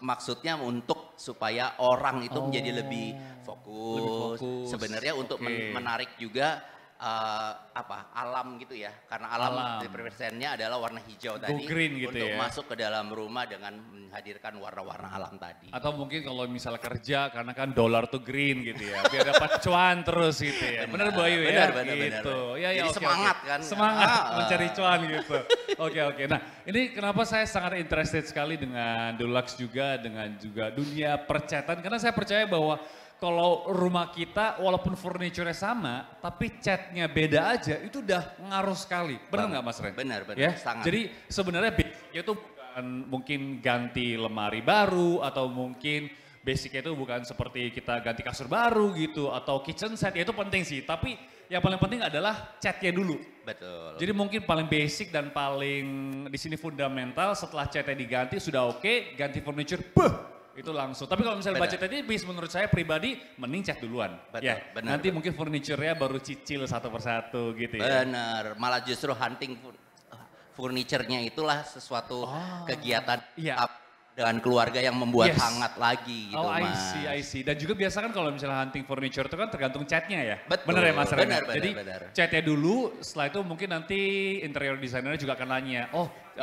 maksudnya untuk supaya orang itu menjadi lebih fokus. Sebenarnya untuk menarik juga alam gitu ya, karena alam representnya adalah warna hijau tadi green gitu untuk ya. masuk ke dalam rumah dengan menghadirkan warna-warna alam tadi. Atau mungkin kalau misalnya kerja karena kan dolar tuh green gitu ya, biar dapat cuan terus gitu ya. Bener Bayu ya? Gitu. Ya, jadi semangat kan. Semangat mencari cuan gitu. Oke. Nah ini kenapa saya sangat interested sekali dengan Dulux juga, dengan juga dunia percatan. Karena saya percaya bahwa kalau rumah kita walaupun furniture-nya sama, tapi catnya beda aja, itu udah ngaruh sekali. Benar nggak Mas Ren? Benar, ya? sangat. Jadi sebenarnya basicnya itu bukan mungkin ganti lemari baru, atau mungkin basicnya itu bukan seperti kita ganti kasur baru gitu, atau kitchen set, ya itu penting sih. Tapi yang paling penting adalah catnya dulu. Betul. Jadi mungkin paling basic dan paling di sini fundamental, setelah catnya diganti sudah oke, ganti furniture, itu langsung. Tapi kalau misalnya budget tadi, menurut saya pribadi mending cat duluan. Benar. Nanti mungkin furniture-nya baru cicil satu persatu gitu ya. Benar, malah justru hunting furniture-nya itulah sesuatu kegiatan dengan keluarga yang membuat hangat lagi gitu, Mas. I see. Dan juga biasa kan kalau misalnya hunting furniture itu kan tergantung catnya ya. Betul. Bener ya Mas Ren? Benar. Jadi catnya dulu, setelah itu mungkin nanti interior designernya juga akan nanya,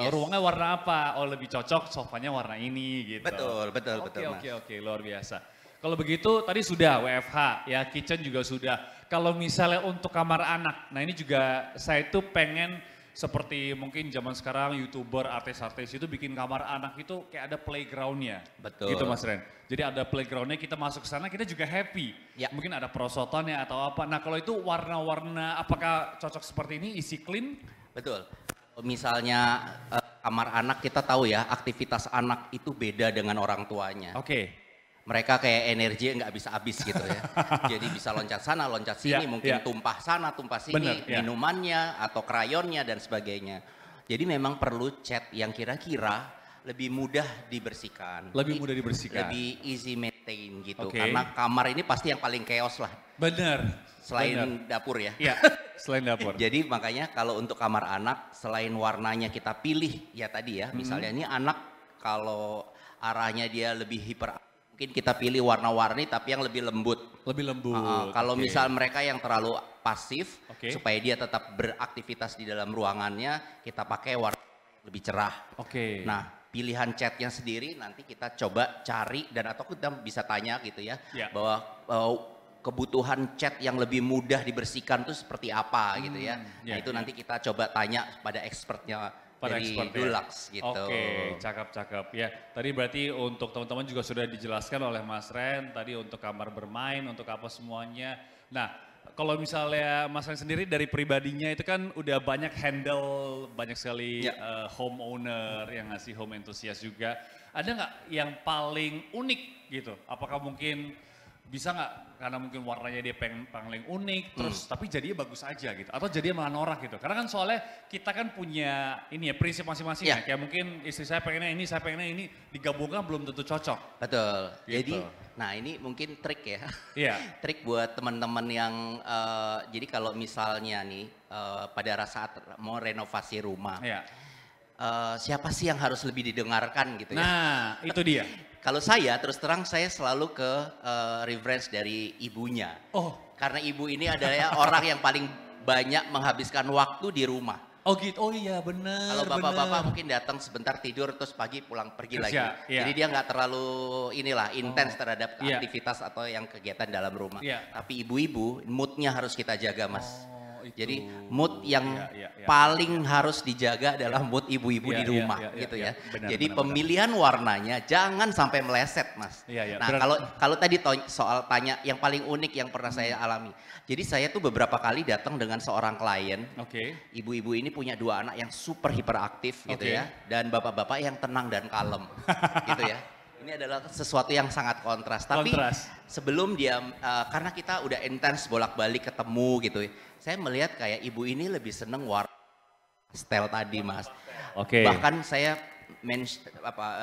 ruangnya warna apa? Oh lebih cocok sofanya warna ini gitu. Betul. Oke, luar biasa. Kalau begitu tadi sudah WFH ya, kitchen juga sudah. Kalau misalnya untuk kamar anak, nah ini juga saya tuh pengen seperti mungkin zaman sekarang YouTuber, artis-artis itu bikin kamar anak itu kayak ada playgroundnya. Betul. Gitu Mas Ren. Jadi ada playgroundnya, kita masuk ke sana kita juga happy. Mungkin ada perosotannya atau apa. Nah kalau itu warna-warna apakah cocok seperti ini, isi clean? Betul. Misalnya kamar anak kita tahu ya, aktivitas anak itu beda dengan orang tuanya. Mereka kayak energi nggak bisa habis gitu ya. Jadi bisa loncat sana, loncat sini, mungkin tumpah sana, tumpah sini, minumannya atau krayonnya dan sebagainya. Jadi memang perlu cat yang kira-kira lebih mudah dibersihkan. Lebih easy maintain gitu. Karena kamar ini pasti yang paling chaos lah. Selain dapur ya. Selain dapur. Jadi makanya kalau untuk kamar anak, selain warnanya kita pilih ya tadi ya. Misalnya ini anak kalau arahnya dia lebih hiper mungkin kita pilih warna-warni tapi yang lebih lembut. Lebih lembut. Kalau misal mereka yang terlalu pasif, supaya dia tetap beraktivitas di dalam ruangannya, kita pakai warna lebih cerah. Nah, pilihan catnya sendiri nanti kita coba cari dan atau kita bisa tanya gitu ya, bahwa kebutuhan cat yang lebih mudah dibersihkan itu seperti apa gitu ya. Nah itu nanti kita coba tanya pada expertnya dari Dulux gitu. Oke, cakep-cakep ya. Tadi berarti untuk teman-teman juga sudah dijelaskan oleh Mas Ren, tadi untuk kamar bermain, untuk apa semuanya. Nah, kalau misalnya Mas Ren sendiri dari pribadinya itu kan udah banyak handle, banyak sekali homeowner yang ngasih home enthusiast juga. Ada nggak yang paling unik gitu? Apakah mungkin bisa nggak karena mungkin warnanya dia paling unik terus tapi jadinya bagus aja gitu atau jadinya malah norak gitu karena kan soalnya kita kan punya ini ya prinsip masing-masing ya kayak mungkin istri saya pengennya ini saya pengennya ini digabungkan belum tentu cocok. Betul. Gitu. Jadi nah ini mungkin trik ya. Trik buat teman-teman yang jadi kalau misalnya nih pada saat mau renovasi rumah siapa sih yang harus lebih didengarkan gitu ya. Nah itu dia. Kalau saya terus terang saya selalu ke reference dari ibunya. Karena ibu ini adalah orang yang paling banyak menghabiskan waktu di rumah. Oh gitu, oh iya benar. Kalau bapak-bapak mungkin datang sebentar tidur terus pagi pulang pergi lagi. Jadi dia nggak terlalu intens terhadap aktivitas atau yang kegiatan dalam rumah. Tapi ibu-ibu moodnya harus kita jaga mas. Jadi mood yang paling harus dijaga adalah mood ibu-ibu di rumah gitu ya. Jadi pemilihan warnanya jangan sampai meleset mas. Nah kalau tadi soal tanya yang paling unik yang pernah saya alami. Jadi saya tuh beberapa kali datang dengan seorang klien. Ibu-ibu ini punya 2 anak yang super hiperaktif gitu ya. Dan bapak-bapak yang tenang dan kalem gitu ya. Ini adalah sesuatu yang sangat kontras. Tapi sebelum dia, karena kita udah intens bolak-balik ketemu gitu. Saya melihat kayak ibu ini lebih seneng warna pastel tadi mas. Bahkan saya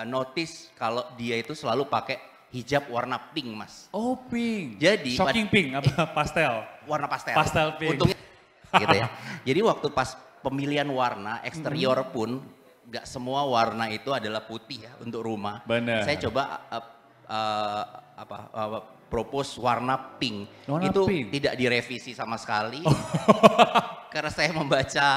notice kalau dia itu selalu pakai hijab warna pink mas. Oh pink. Jadi shocking pink apa pastel? Warna pastel. Pastel pink. Untungnya gitu ya. Jadi waktu pas pemilihan warna eksterior pun nggak semua warna itu adalah putih ya untuk rumah. Benar. Saya coba propose warna pink. Tidak direvisi sama sekali. Karena saya membaca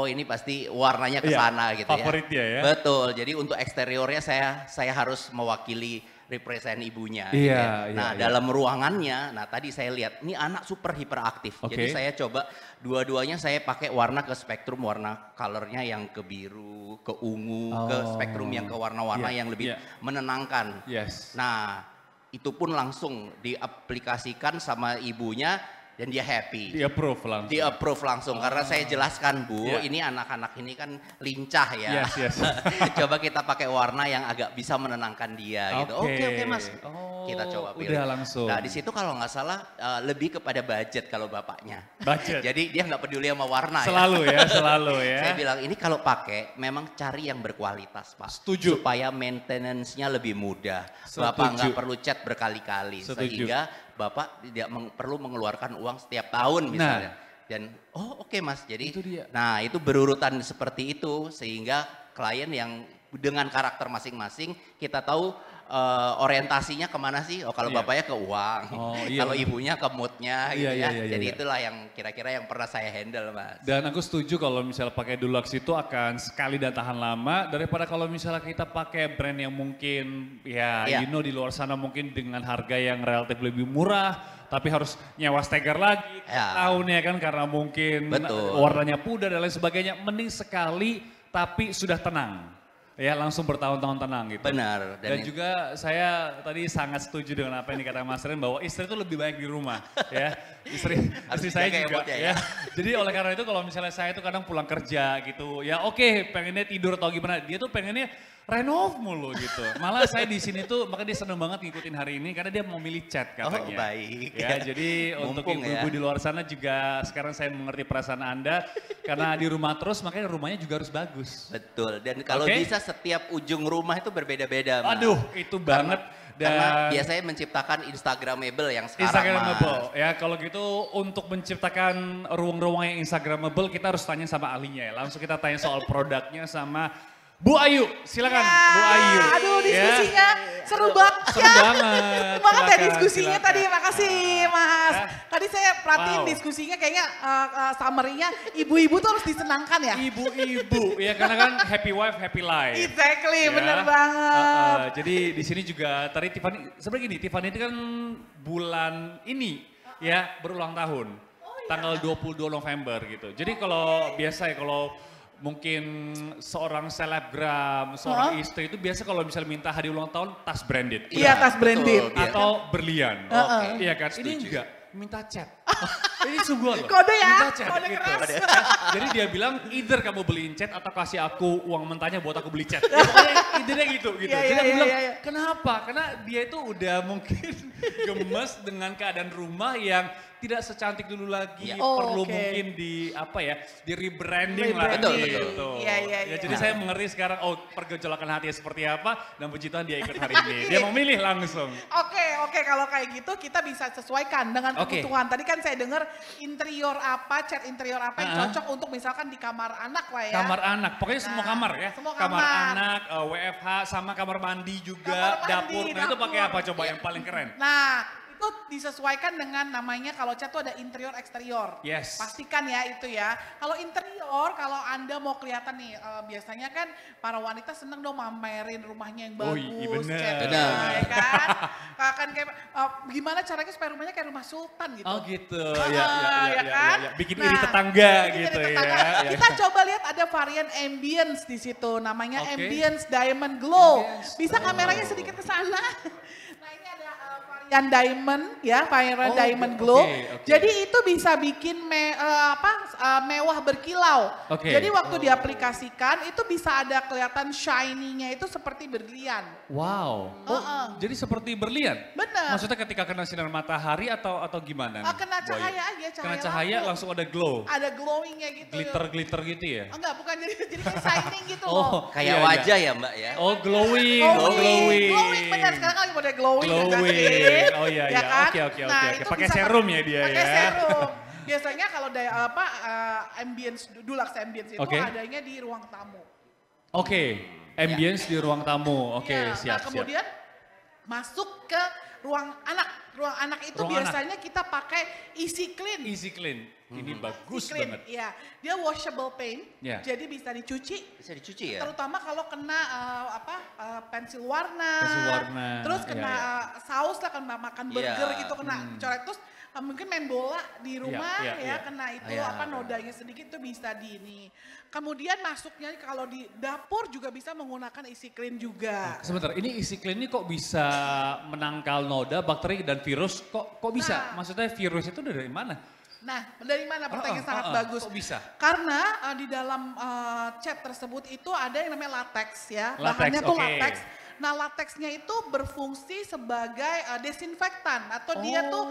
ini pasti warnanya ke sana gitu ya. Favoritnya ya. Betul. Jadi untuk eksteriornya saya harus mewakili represent ibunya. Gitu ya. Nah dalam ruangannya, tadi saya lihat ini anak super hiperaktif. Jadi saya coba dua-duanya saya pakai warna ke spektrum warna colornya yang ke biru, ke ungu, ke spektrum yang ke warna-warna yang lebih menenangkan. Nah itu pun langsung diaplikasikan sama ibunya dan dia happy. Di approve langsung. Di approve langsung karena saya jelaskan Bu, ini anak-anak ini kan lincah ya. Coba kita pakai warna yang agak bisa menenangkan dia gitu. Oke mas, kita coba pilih. Udah langsung. Nah di situ kalau nggak salah lebih kepada budget kalau bapaknya. Budget. Jadi dia nggak peduli sama warna selalu ya. Selalu ya. Saya bilang ini kalau pakai memang cari yang berkualitas Pak. Setuju. Supaya maintenance-nya lebih mudah. Bapak nggak perlu cat berkali-kali. Sehingga Bapak tidak perlu mengeluarkan uang setiap tahun misalnya. Dan oke mas, jadi nah itu berurutan seperti itu sehingga klien yang dengan karakter masing-masing kita tahu orientasinya kemana sih? Kalau bapaknya ke uang, kalau ibunya ke moodnya gitu ya. Jadi itulah yang kira-kira yang pernah saya handle mas. Dan aku setuju kalau misalnya pakai Dulux itu akan sekali dan tahan lama daripada kalau misalnya kita pakai brand yang mungkin di luar sana mungkin dengan harga yang relatif lebih murah tapi harus nyewa steker lagi tahunnya kan karena mungkin warnanya pudar dan lain sebagainya. Mending sekali tapi sudah tenang. Ya langsung bertahun-tahun tenang gitu. Benar. Dan juga saya tadi sangat setuju dengan apa yang dikatakan Mas Ren bahwa istri itu lebih baik di rumah ya. Istri saya juga ya. Jadi oleh karena itu kalau misalnya saya itu kadang pulang kerja gitu ya pengennya tidur atau gimana. Dia tuh pengennya renov mulu gitu. Malah saya di sini tuh makanya dia seneng banget ngikutin hari ini karena dia mau milih cat katanya. Baik. Ya jadi untuk ibu-ibu di luar sana juga sekarang saya mengerti perasaan Anda karena di rumah terus makanya rumahnya juga harus bagus. Betul. Dan kalau bisa setiap ujung rumah itu berbeda-beda. Aduh itu banget. Karena biasanya menciptakan Instagramable yang sekarang Instagramable. Ya kalau gitu untuk menciptakan ruang-ruang yang Instagramable kita harus tanya sama ahlinya ya. Langsung kita tanya soal produknya sama Bu Ayu, silakan Bu Ayu. Aduh diskusinya Seru banget Seru ya. banget. Seru banget ya Silakan, diskusinya silakan. tadi. Makasih Mas. Tadi saya perhatiin Wow. diskusinya kayaknya summary-nya ibu-ibu tuh harus disenangkan ya. Ibu-ibu, ya karena kan happy wife, happy life. Exactly, Ya. bener banget. Jadi di sini juga tadi Tiffany, sebenarnya gini, Tiffany itu kan bulan ini ya berulang tahun. Tanggal 22 November gitu. Jadi kalau biasa ya kalau mungkin seorang selebgram, seorang istri itu biasa kalau misalnya minta hadiah ulang tahun tas branded. Iya, tas branded. Betul, atau berlian. Oke. Iya kan? Ini enggak, minta cat. Ini sungguh loh. Kode ya, Minta cat kode gitu. keras. Jadi dia bilang either kamu beliin cat atau kasih aku uang mentahnya buat aku beli cat. Ya, pokoknya eithernya gitu. Iya, Jadi iya, aku bilang, iya, iya. kenapa? Karena dia itu udah mungkin gemes dengan keadaan rumah yang tidak secantik dulu lagi, Oh, perlu oke. mungkin di apa ya, di rebranding lah Rebranding. gitu. Iya, iya, Ya, iya. jadi saya mengerti sekarang, oh pergejolakan hatinya seperti apa, dan puji Tuhan dia ikut hari ini. Dia mau milih langsung. Oke, kalau kayak gitu kita bisa sesuaikan dengan Oke. kebutuhan. Tadi kan saya dengar interior apa, cat interior apa yang Ah. cocok untuk misalkan di kamar anak lah ya. Kamar anak, pokoknya semua kamar ya. semua Kamar kamar. anak, WFH, sama kamar mandi juga, Kamar mandi, dapur. Nah itu pakai dapur. apa coba yang paling keren? Nah, itu disesuaikan dengan namanya kalau cat tuh ada interior eksterior. Yes. Pastikan ya itu ya. Kalau interior, kalau Anda mau kelihatan nih, biasanya kan para wanita seneng dong mamerin rumahnya yang Oh, bagus, iya bener. catnya, Bener. ya kan? Akan kayak gimana caranya supaya rumahnya kayak rumah sultan gitu. Oh gitu, ya kan? Bikin Nah, iri tetangga bikin gitu iri ya. tetangga. Ya. Kita coba lihat ada varian ambience di situ, namanya Oke. ambience diamond glow. Bisa kameranya sedikit ke sana. Nah ini ada varian diamond ya, varian diamond glow. oke. Jadi itu bisa bikin mewah berkilau. Oke. Jadi waktu diaplikasikan itu bisa ada kelihatan shiny-nya itu seperti berlian. Wow. Oh, jadi seperti berlian? Bener. Maksudnya ketika kena sinar matahari atau gimana? nih, Kena Boy? cahaya aja, cahaya Kena cahaya lampu. langsung ada glow. Ada glowing-nya gitu. Glitter gitu ya? Enggak, bukan jadi kayak shining gitu loh. Oh, Kayak iya, wajah iya. ya Mbak ya? Oh glowing, oh glowing. Glowing benar, sekarang kan lagi mode glowing. ya kan, Glowing. sih? Oh iya, Ya iya. kan? Oke. Nah, itu Pakai bisa serum ya dia pakai ya. serum. Biasanya kalau ambience, Dulux ambience itu Oke. adanya di ruang tamu. Oke, ambience di ruang tamu. Oke, Iya. siap. Nah kemudian masuk ke ruang anak. Ruang anak itu Ruang anak. biasanya kita pakai easy clean. Easy clean. Ini bagus Easy clean, banget. iya. Dia washable paint, Ya. jadi bisa dicuci. Bisa dicuci ya? Terutama kalau kena pensil warna. Pensil warna, Terus iya, kena iya. saus lah, kena makan burger Iya. gitu, kena coret. Terus mungkin main bola di rumah iya, ya, iya. kena itu Iya. nodanya sedikit itu bisa di ini. Kemudian masuknya kalau di dapur juga bisa menggunakan easy clean juga. Sebentar, ini easy clean ini kok bisa menangkal noda, bakteri dan virus? Kok bisa? Maksudnya virus itu dari mana? Nah, dari mana pertanyaan sangat bagus. Kok bisa? Karena di dalam cat tersebut itu ada yang namanya latex ya. Latex, Bahannya tuh oke. latex. Nah, latexnya itu berfungsi sebagai desinfektan atau dia tuh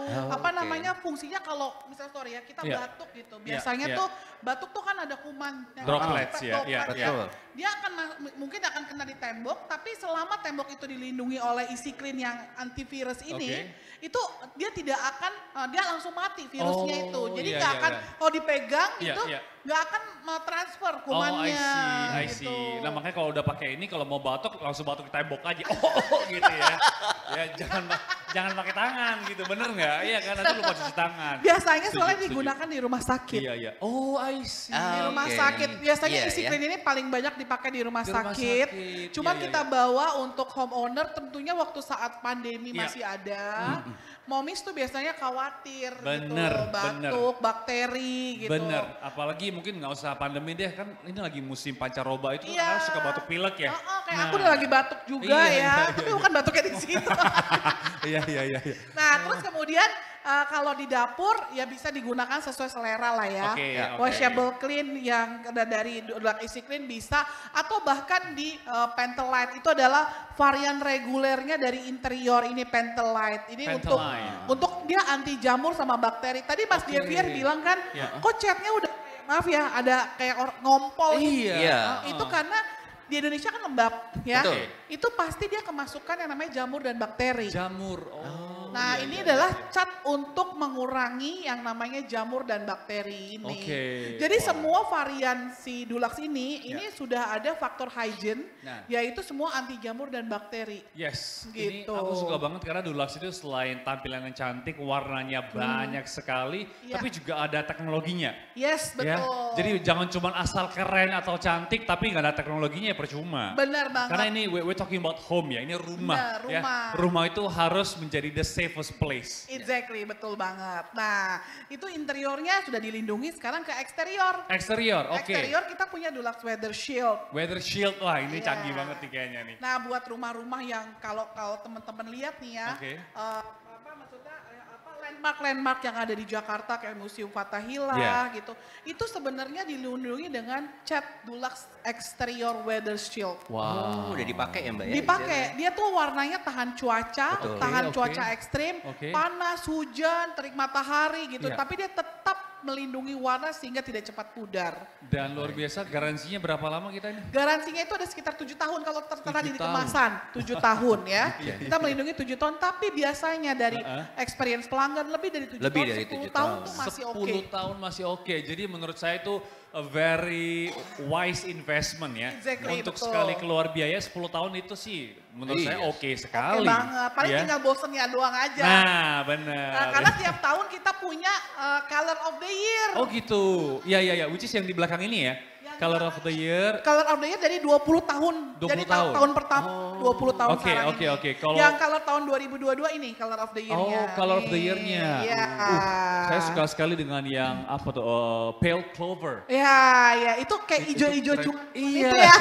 fungsinya kalau misalnya sorry ya kita Iya. batuk gitu. Iya, Biasanya iya. tuh batuk tuh kan ada kuman. Droplets ya, droplet iya, betul. Dia akan mungkin akan kena di tembok, tapi selama tembok itu dilindungi oleh easy clean yang antivirus ini, itu dia tidak akan dia langsung mati virusnya itu. Jadi iya, nggak iya, akan iya. kalau dipegang Iya, itu iya. nggak akan transfer Oh, kumannya. I see. gitu. Nah makanya kalau udah pakai ini, kalau mau batuk langsung batuk di tembok aja. Oh, gitu ya. Ya jangan pakai tangan gitu, bener nggak? Iya kan, nanti lupa cuci tangan. Biasanya soalnya Setuju. digunakan di rumah sakit. Iya. Oh, I see. Di rumah Oke. sakit. Biasanya Iya, easy ya. clean ini paling banyak dipakai di rumah Di rumah sakit. sakit. Cuman Iya, kita bawa untuk homeowner tentunya waktu saat pandemi Iya. masih ada. Momis tuh biasanya khawatir Bener, gitu. Batuk, bakteri gitu. Bener, apalagi mungkin nggak usah pandemi deh, kan ini lagi musim pancaroba itu Iya. kan suka batuk pilek ya. Kayak aku udah lagi batuk juga Iya, ya. Tapi bukan batuknya di situ. Iya. Nah, terus kemudian kalau di dapur ya bisa digunakan sesuai selera lah ya. Oke, oke. Washable clean yang dari Dulux Easy Clean bisa, atau bahkan di Pentelite itu adalah varian regulernya dari interior ini Pentelite. Ini untuk dia anti jamur sama bakteri. Tadi Mas Javier bilang kan, Ya. kok catnya udah kayak, maaf ya, ada kayak ngompol gitu. Iya. Itu karena di Indonesia kan lembab ya. Betul. Itu pasti dia kemasukan yang namanya jamur dan bakteri. Jamur, oh. Nah ini adalah cat untuk mengurangi yang namanya jamur dan bakteri ini. Jadi semua varian si Dulux ini sudah ada faktor hygiene, yaitu semua anti jamur dan bakteri. Yes, ini gitu. aku suka banget karena Dulux itu selain tampilannya cantik, warnanya banyak sekali, tapi juga ada teknologinya. Yes, betul. Ya? Jadi jangan cuma asal keren atau cantik, tapi nggak ada teknologinya ya percuma. Benar banget. Karena ini we're talking about home ya, ini rumah. Benar, rumah. Ya. Rumah itu harus menjadi the safest place. Exactly, betul banget. Nah, itu interiornya sudah dilindungi, sekarang ke eksterior. Eksterior, oke. Eksterior kita punya Dulux Weather Shield. Weather Shield, wah ini canggih banget nih kayaknya nih. Nah, buat rumah-rumah yang kalau teman-teman lihat nih ya, landmark yang ada di Jakarta kayak Museum Fathahillah gitu, itu sebenarnya dilindungi dengan cat Dulux Exterior Weather Shield. Wow, udah dipakai ya Mbak ya? Dipakai, dia tuh warnanya tahan cuaca, cuaca ekstrim, panas, hujan, terik matahari gitu, tapi dia tetap melindungi warna sehingga tidak cepat pudar. Dan luar biasa, garansinya berapa lama kita ini? Garansinya itu ada sekitar 7 tahun kalau tertera di kemasan, 7 tahun ya. Kita melindungi 7 tahun, tapi biasanya dari experience pelanggan lebih dari 7 tahun, 10 tahun itu masih oke. 10 tahun masih oke, jadi menurut saya itu a very wise investment ya. Untuk sekali keluar biaya 10 tahun itu sih menurut saya oke sekali. Oke banget, paling tinggal bosennya doang aja. Nah benar. Nah, karena tiap tahun kita punya Color of the Year. Oh gitu, ya, which is yang di belakang ini ya. Color of the Year. Color of the Year dari 20 tahun. 20 jadi tahun. tahun pertama 20 tahun sekarang ini. Oke. Yang color tahun 2022 ini Color of the Year-nya. Oh, Color of the Year-nya. Iya. Saya suka sekali dengan yang apa tuh, Pale Clover. Ya, itu kayak hijau-hijau cuma iya. Itu ya.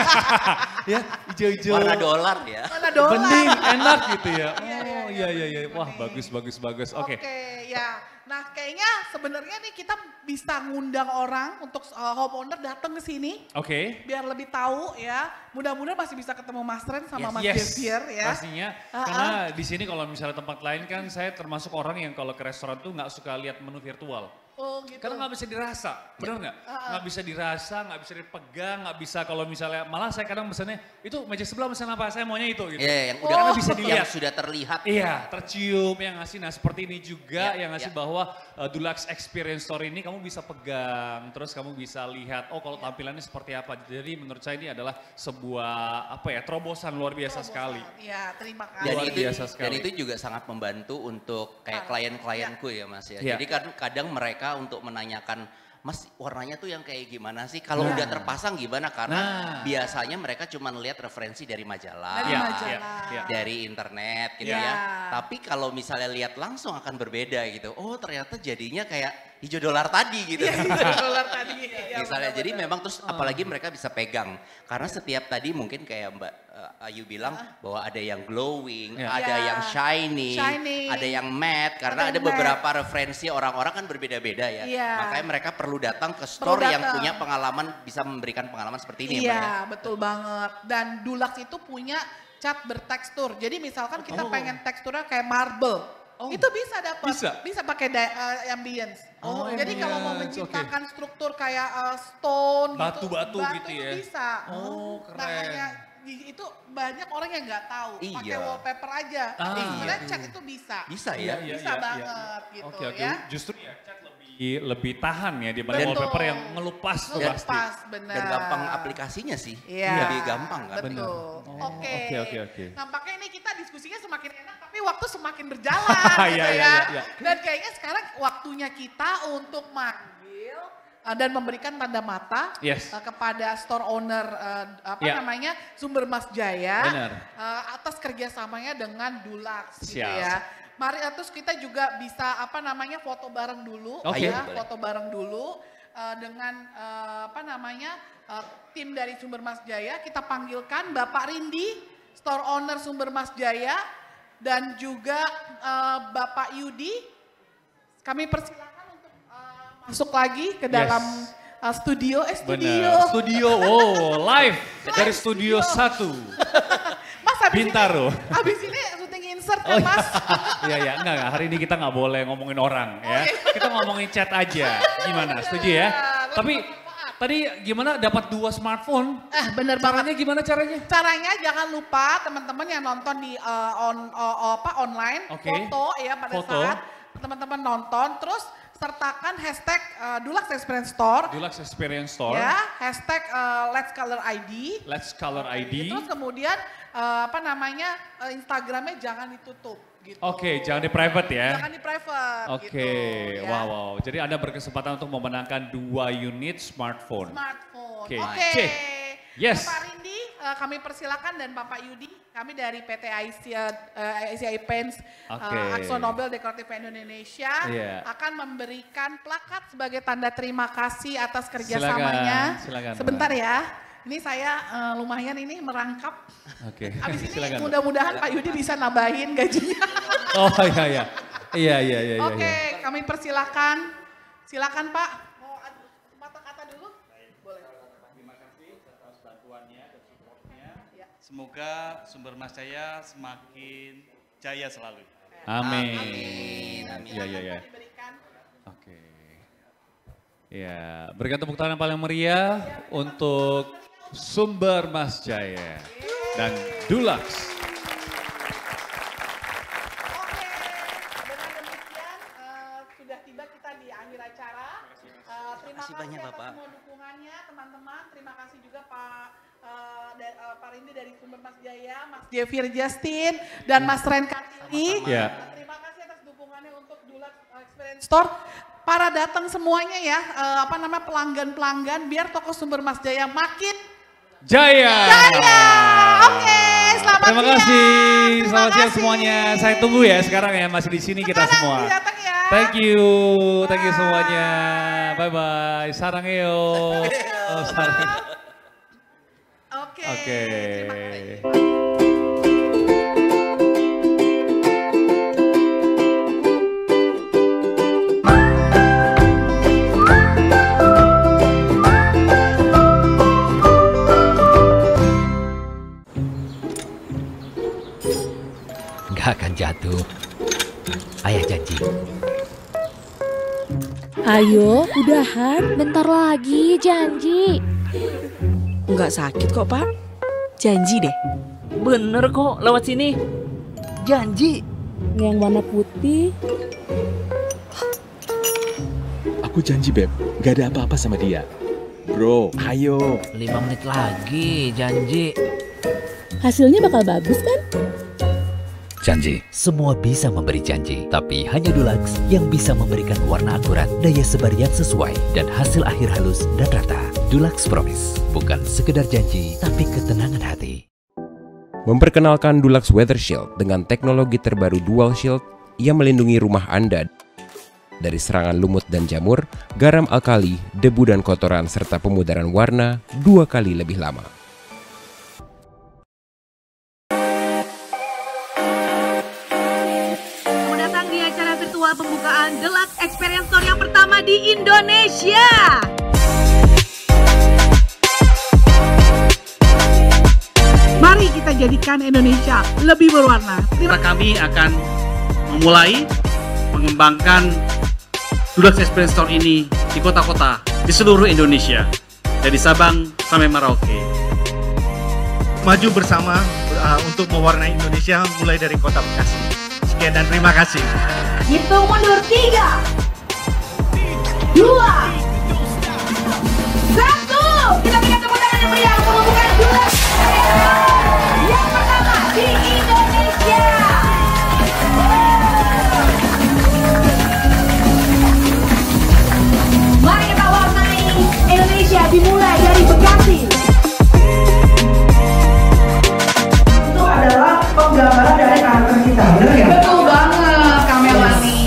Ya, hijau-hijau. Warna dolar ya. Warna dolar. Bening, enak gitu ya. Oh iya. Wah bagus. Oke. Oke, ya. Nah kayaknya sebenarnya nih kita bisa ngundang orang untuk homeowner datang ke sini. Oke. Biar lebih tahu ya. Mudah-mudahan masih bisa ketemu Mas Ren sama Mas Xavier ya. Pastinya. Karena di sini kalau misalnya tempat lain kan saya termasuk orang yang kalau ke restoran tuh nggak suka lihat menu virtual. Oh gitu. Karena nggak bisa dirasa, benar nggak? Nggak bisa dirasa, nggak bisa dipegang, nggak bisa kalau misalnya, malah saya kadang pesannya, itu meja sebelah pesan apa, saya maunya itu gitu. Iya, yang udah bisa dilihat. Yang sudah terlihat. Iya, tercium, yang ngasih, nah seperti ini juga yang ngasih bahwa Dulux Experience Store ini kamu bisa pegang, terus kamu bisa lihat, oh kalau tampilannya seperti apa. Jadi menurut saya ini adalah sebuah, terobosan luar biasa sekali. Iya, terima kasih. Luar biasa sekali. Dan itu juga sangat membantu untuk kayak klien-klienku ya Mas ya. Jadi kan kadang mereka untuk menanyakan, Mas warnanya tuh yang kayak gimana sih? Kalau udah terpasang gimana? Karena biasanya mereka cuma lihat referensi dari majalah, dari internet gitu ya. Tapi kalau misalnya lihat langsung akan berbeda gitu. Oh ternyata jadinya kayak hijau dolar tadi gitu. Hijau dolar tadi. Misalnya jadi memang terus apalagi mereka bisa pegang. Karena setiap tadi mungkin kayak Mbak Ayu bilang bahwa ada yang glowing, ada yang shining, ada yang matte. Karena ada beberapa referensi orang-orang kan berbeda-beda ya. Makanya mereka perlu datang ke store yang punya pengalaman, bisa memberikan pengalaman seperti ini ya Mbak ya. Iya betul banget. Dan Dulux itu punya cat bertekstur. Jadi misalkan kita pengen teksturnya kayak marble. Itu bisa dapat, bisa pakai ambience. Jadi kalau mau menciptakan struktur kayak stone batu-batu gitu ya. Itu bisa. Keren. Makanya itu banyak orang yang nggak tahu. Pakai wallpaper aja. Sebenarnya cat itu bisa. Bisa ya? Bisa banget gitu ya. Justru ya cat lebih tahan ya dibanding wallpaper yang ngelupas tuh pasti. Benar. Dan gampang aplikasinya sih. Lebih gampang kan? Betul. Oke. Nampaknya ini kita diskusinya semakin enak tapi waktu semakin berjalan gitu ya. Dan kayaknya sekarang waktunya kita untuk manggil dan memberikan tanda mata kepada store owner namanya Sumber Mas Jaya atas kerjasamanya dengan Dulux gitu ya. Mari terus kita juga bisa foto bareng dulu foto bareng dulu dengan tim dari Sumber Mas Jaya. Kita panggilkan Bapak Rindi, store owner Sumber Mas Jaya, dan juga Bapak Yudi. Kami persilakan untuk masuk lagi ke dalam studio. Studio, live dari Studio 1. Mas Bintaro. Habis ini syuting insert kan Mas? Iya, enggak, hari ini kita nggak boleh ngomongin orang ya. Kita ngomongin chat aja, gimana, setuju ya? tadi gimana dapat 2 smartphone? Bener Caranya gimana caranya? Caranya jangan lupa teman-teman yang nonton di online, foto ya pada saat teman-teman nonton, terus sertakan hashtag Dulux Experience Store. Dulux Experience Store. Ya, hashtag Let's Color ID. Let's Color ID. Terus kemudian Instagramnya jangan ditutup. Gitu. Oke, jangan di private ya. Jangan di private. Oke, gitu, ya. wow. Jadi Anda berkesempatan untuk memenangkan 2 unit smartphone. Oke. Yes. Pak Rindi, kami persilakan dan Bapak Yudi, kami dari PT ICI Paints Akzo Nobel Decorative Indonesia akan memberikan plakat sebagai tanda terima kasih atas kerjasamanya. Silakan. Sebentar ya. Ini saya lumayan ini merangkap. Oke. Abis ini mudah-mudahan Pak Yudi bisa nambahin gajinya. Oh iya. Iya. Oke, kami persilakan. Silakan Pak. Mau kata-kata dulu? Boleh. Terima kasih atas bantuannya dan supportnya. Semoga Sumber Mas Jaya semakin jaya selalu. Amin. Iya. Oke. Ya, berikan tepuk tangan paling meriah untuk Sumber Mas Jaya dan Dulux. Dengan demikian sudah tiba kita di akhir acara. Terima kasih banyak Bapak. Semua dukungannya teman-teman. Terima kasih juga Pak Rindi dari Sumber Mas Jaya, Mas Jevir Justin dan Mas Ren Kartini. Terima kasih atas dukungannya untuk Dulux Experience Store. Para datang semuanya ya, pelanggan-pelanggan biar toko Sumber Mas Jaya makin Jaya. Oke, selamat Terima kasih. Selamat siang semuanya. Saya tunggu ya sekarang ya, masih di sini kita semua. Thank you semuanya. Bye bye. Sarangeo. Oke. Akan jatuh. Ayah janji. Ayo, udahan. Bentar lagi, janji. Nggak sakit kok, Pak. Janji deh. Bener kok, lewat sini. Janji. Yang warna putih. Aku janji, Beb. Gak ada apa-apa sama dia. Bro, ayo. 5 menit lagi, janji. Hasilnya bakal bagus kan? Janji, semua bisa memberi janji, tapi hanya Dulux yang bisa memberikan warna akurat, daya sebar yang sesuai, dan hasil akhir halus dan rata. Dulux Promise, bukan sekedar janji, tapi ketenangan hati. Memperkenalkan Dulux Weather Shield dengan teknologi terbaru Dual Shield yang melindungi rumah Anda dari serangan lumut dan jamur, garam alkali, debu dan kotoran, serta pemudaran warna 2 kali lebih lama. Pembukaan Dulux Experience Store yang pertama di Indonesia. Mari kita jadikan Indonesia lebih berwarna. Kami akan memulai mengembangkan Dulux Experience Store ini di kota-kota di seluruh Indonesia, dari Sabang sampai Merauke. Maju bersama untuk mewarnai Indonesia mulai dari kota Bekasi. Sekian dan terima kasih. Hitung mundur 3, 2, 1. Kita berikan tepuk tangan yang meriah untuk membuka Dulux yang pertama di Indonesia. Mari kita warnai Indonesia dimulai dari Bekasi. Itu adalah penggambaran dari karakter kita, benar ya? Betul banget, Kamelani.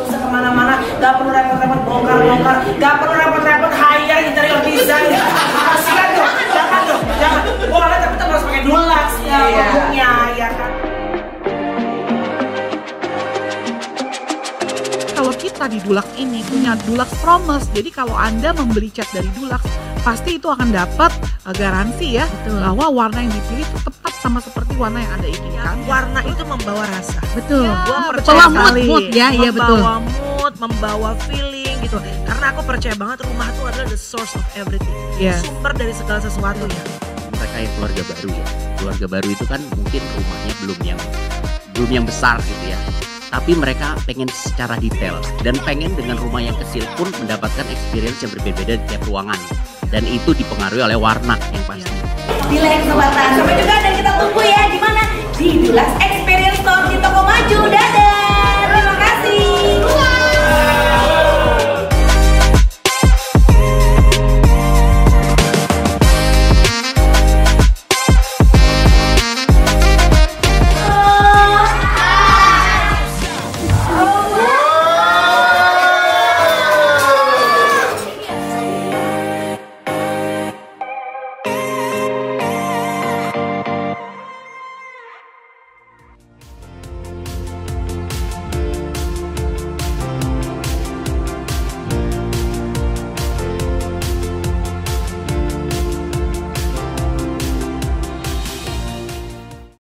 Bisa kemana-mana, gak perlu repot-repot bongkar-bongkar, gak perlu repot-repot hire interior design. Kasihan dong, jangan. Boleh tapi kita harus pakai Dulux ya, produknya, ya kan? Kalau kita di Dulux ini punya Dulux Promise, jadi kalau Anda membeli cat dari Dulux, pasti itu akan dapat garansi ya, bahwa warna yang dipilih itu tepat sama seperti warna yang Anda inginkan. Warna itu membawa rasa. Betul. Gua Membawa mood ya, iya betul. Membawa mood, membawa feeling gitu. Karena aku percaya banget rumah itu adalah the source of everything. Sumber dari segala sesuatu ya. Mereka yang keluarga baru ya. Keluarga baru itu kan mungkin rumahnya belum yang besar gitu ya. Tapi mereka pengen secara detail dan pengen dengan rumah yang kecil pun mendapatkan experience yang berbeda-beda di tiap ruangan. Dan itu dipengaruhi oleh warna yang pasti. Di lain kesempatan, sampai juga dan kita tunggu ya di mana? Di Dulux Experience Store di Toko Maju. Dadah!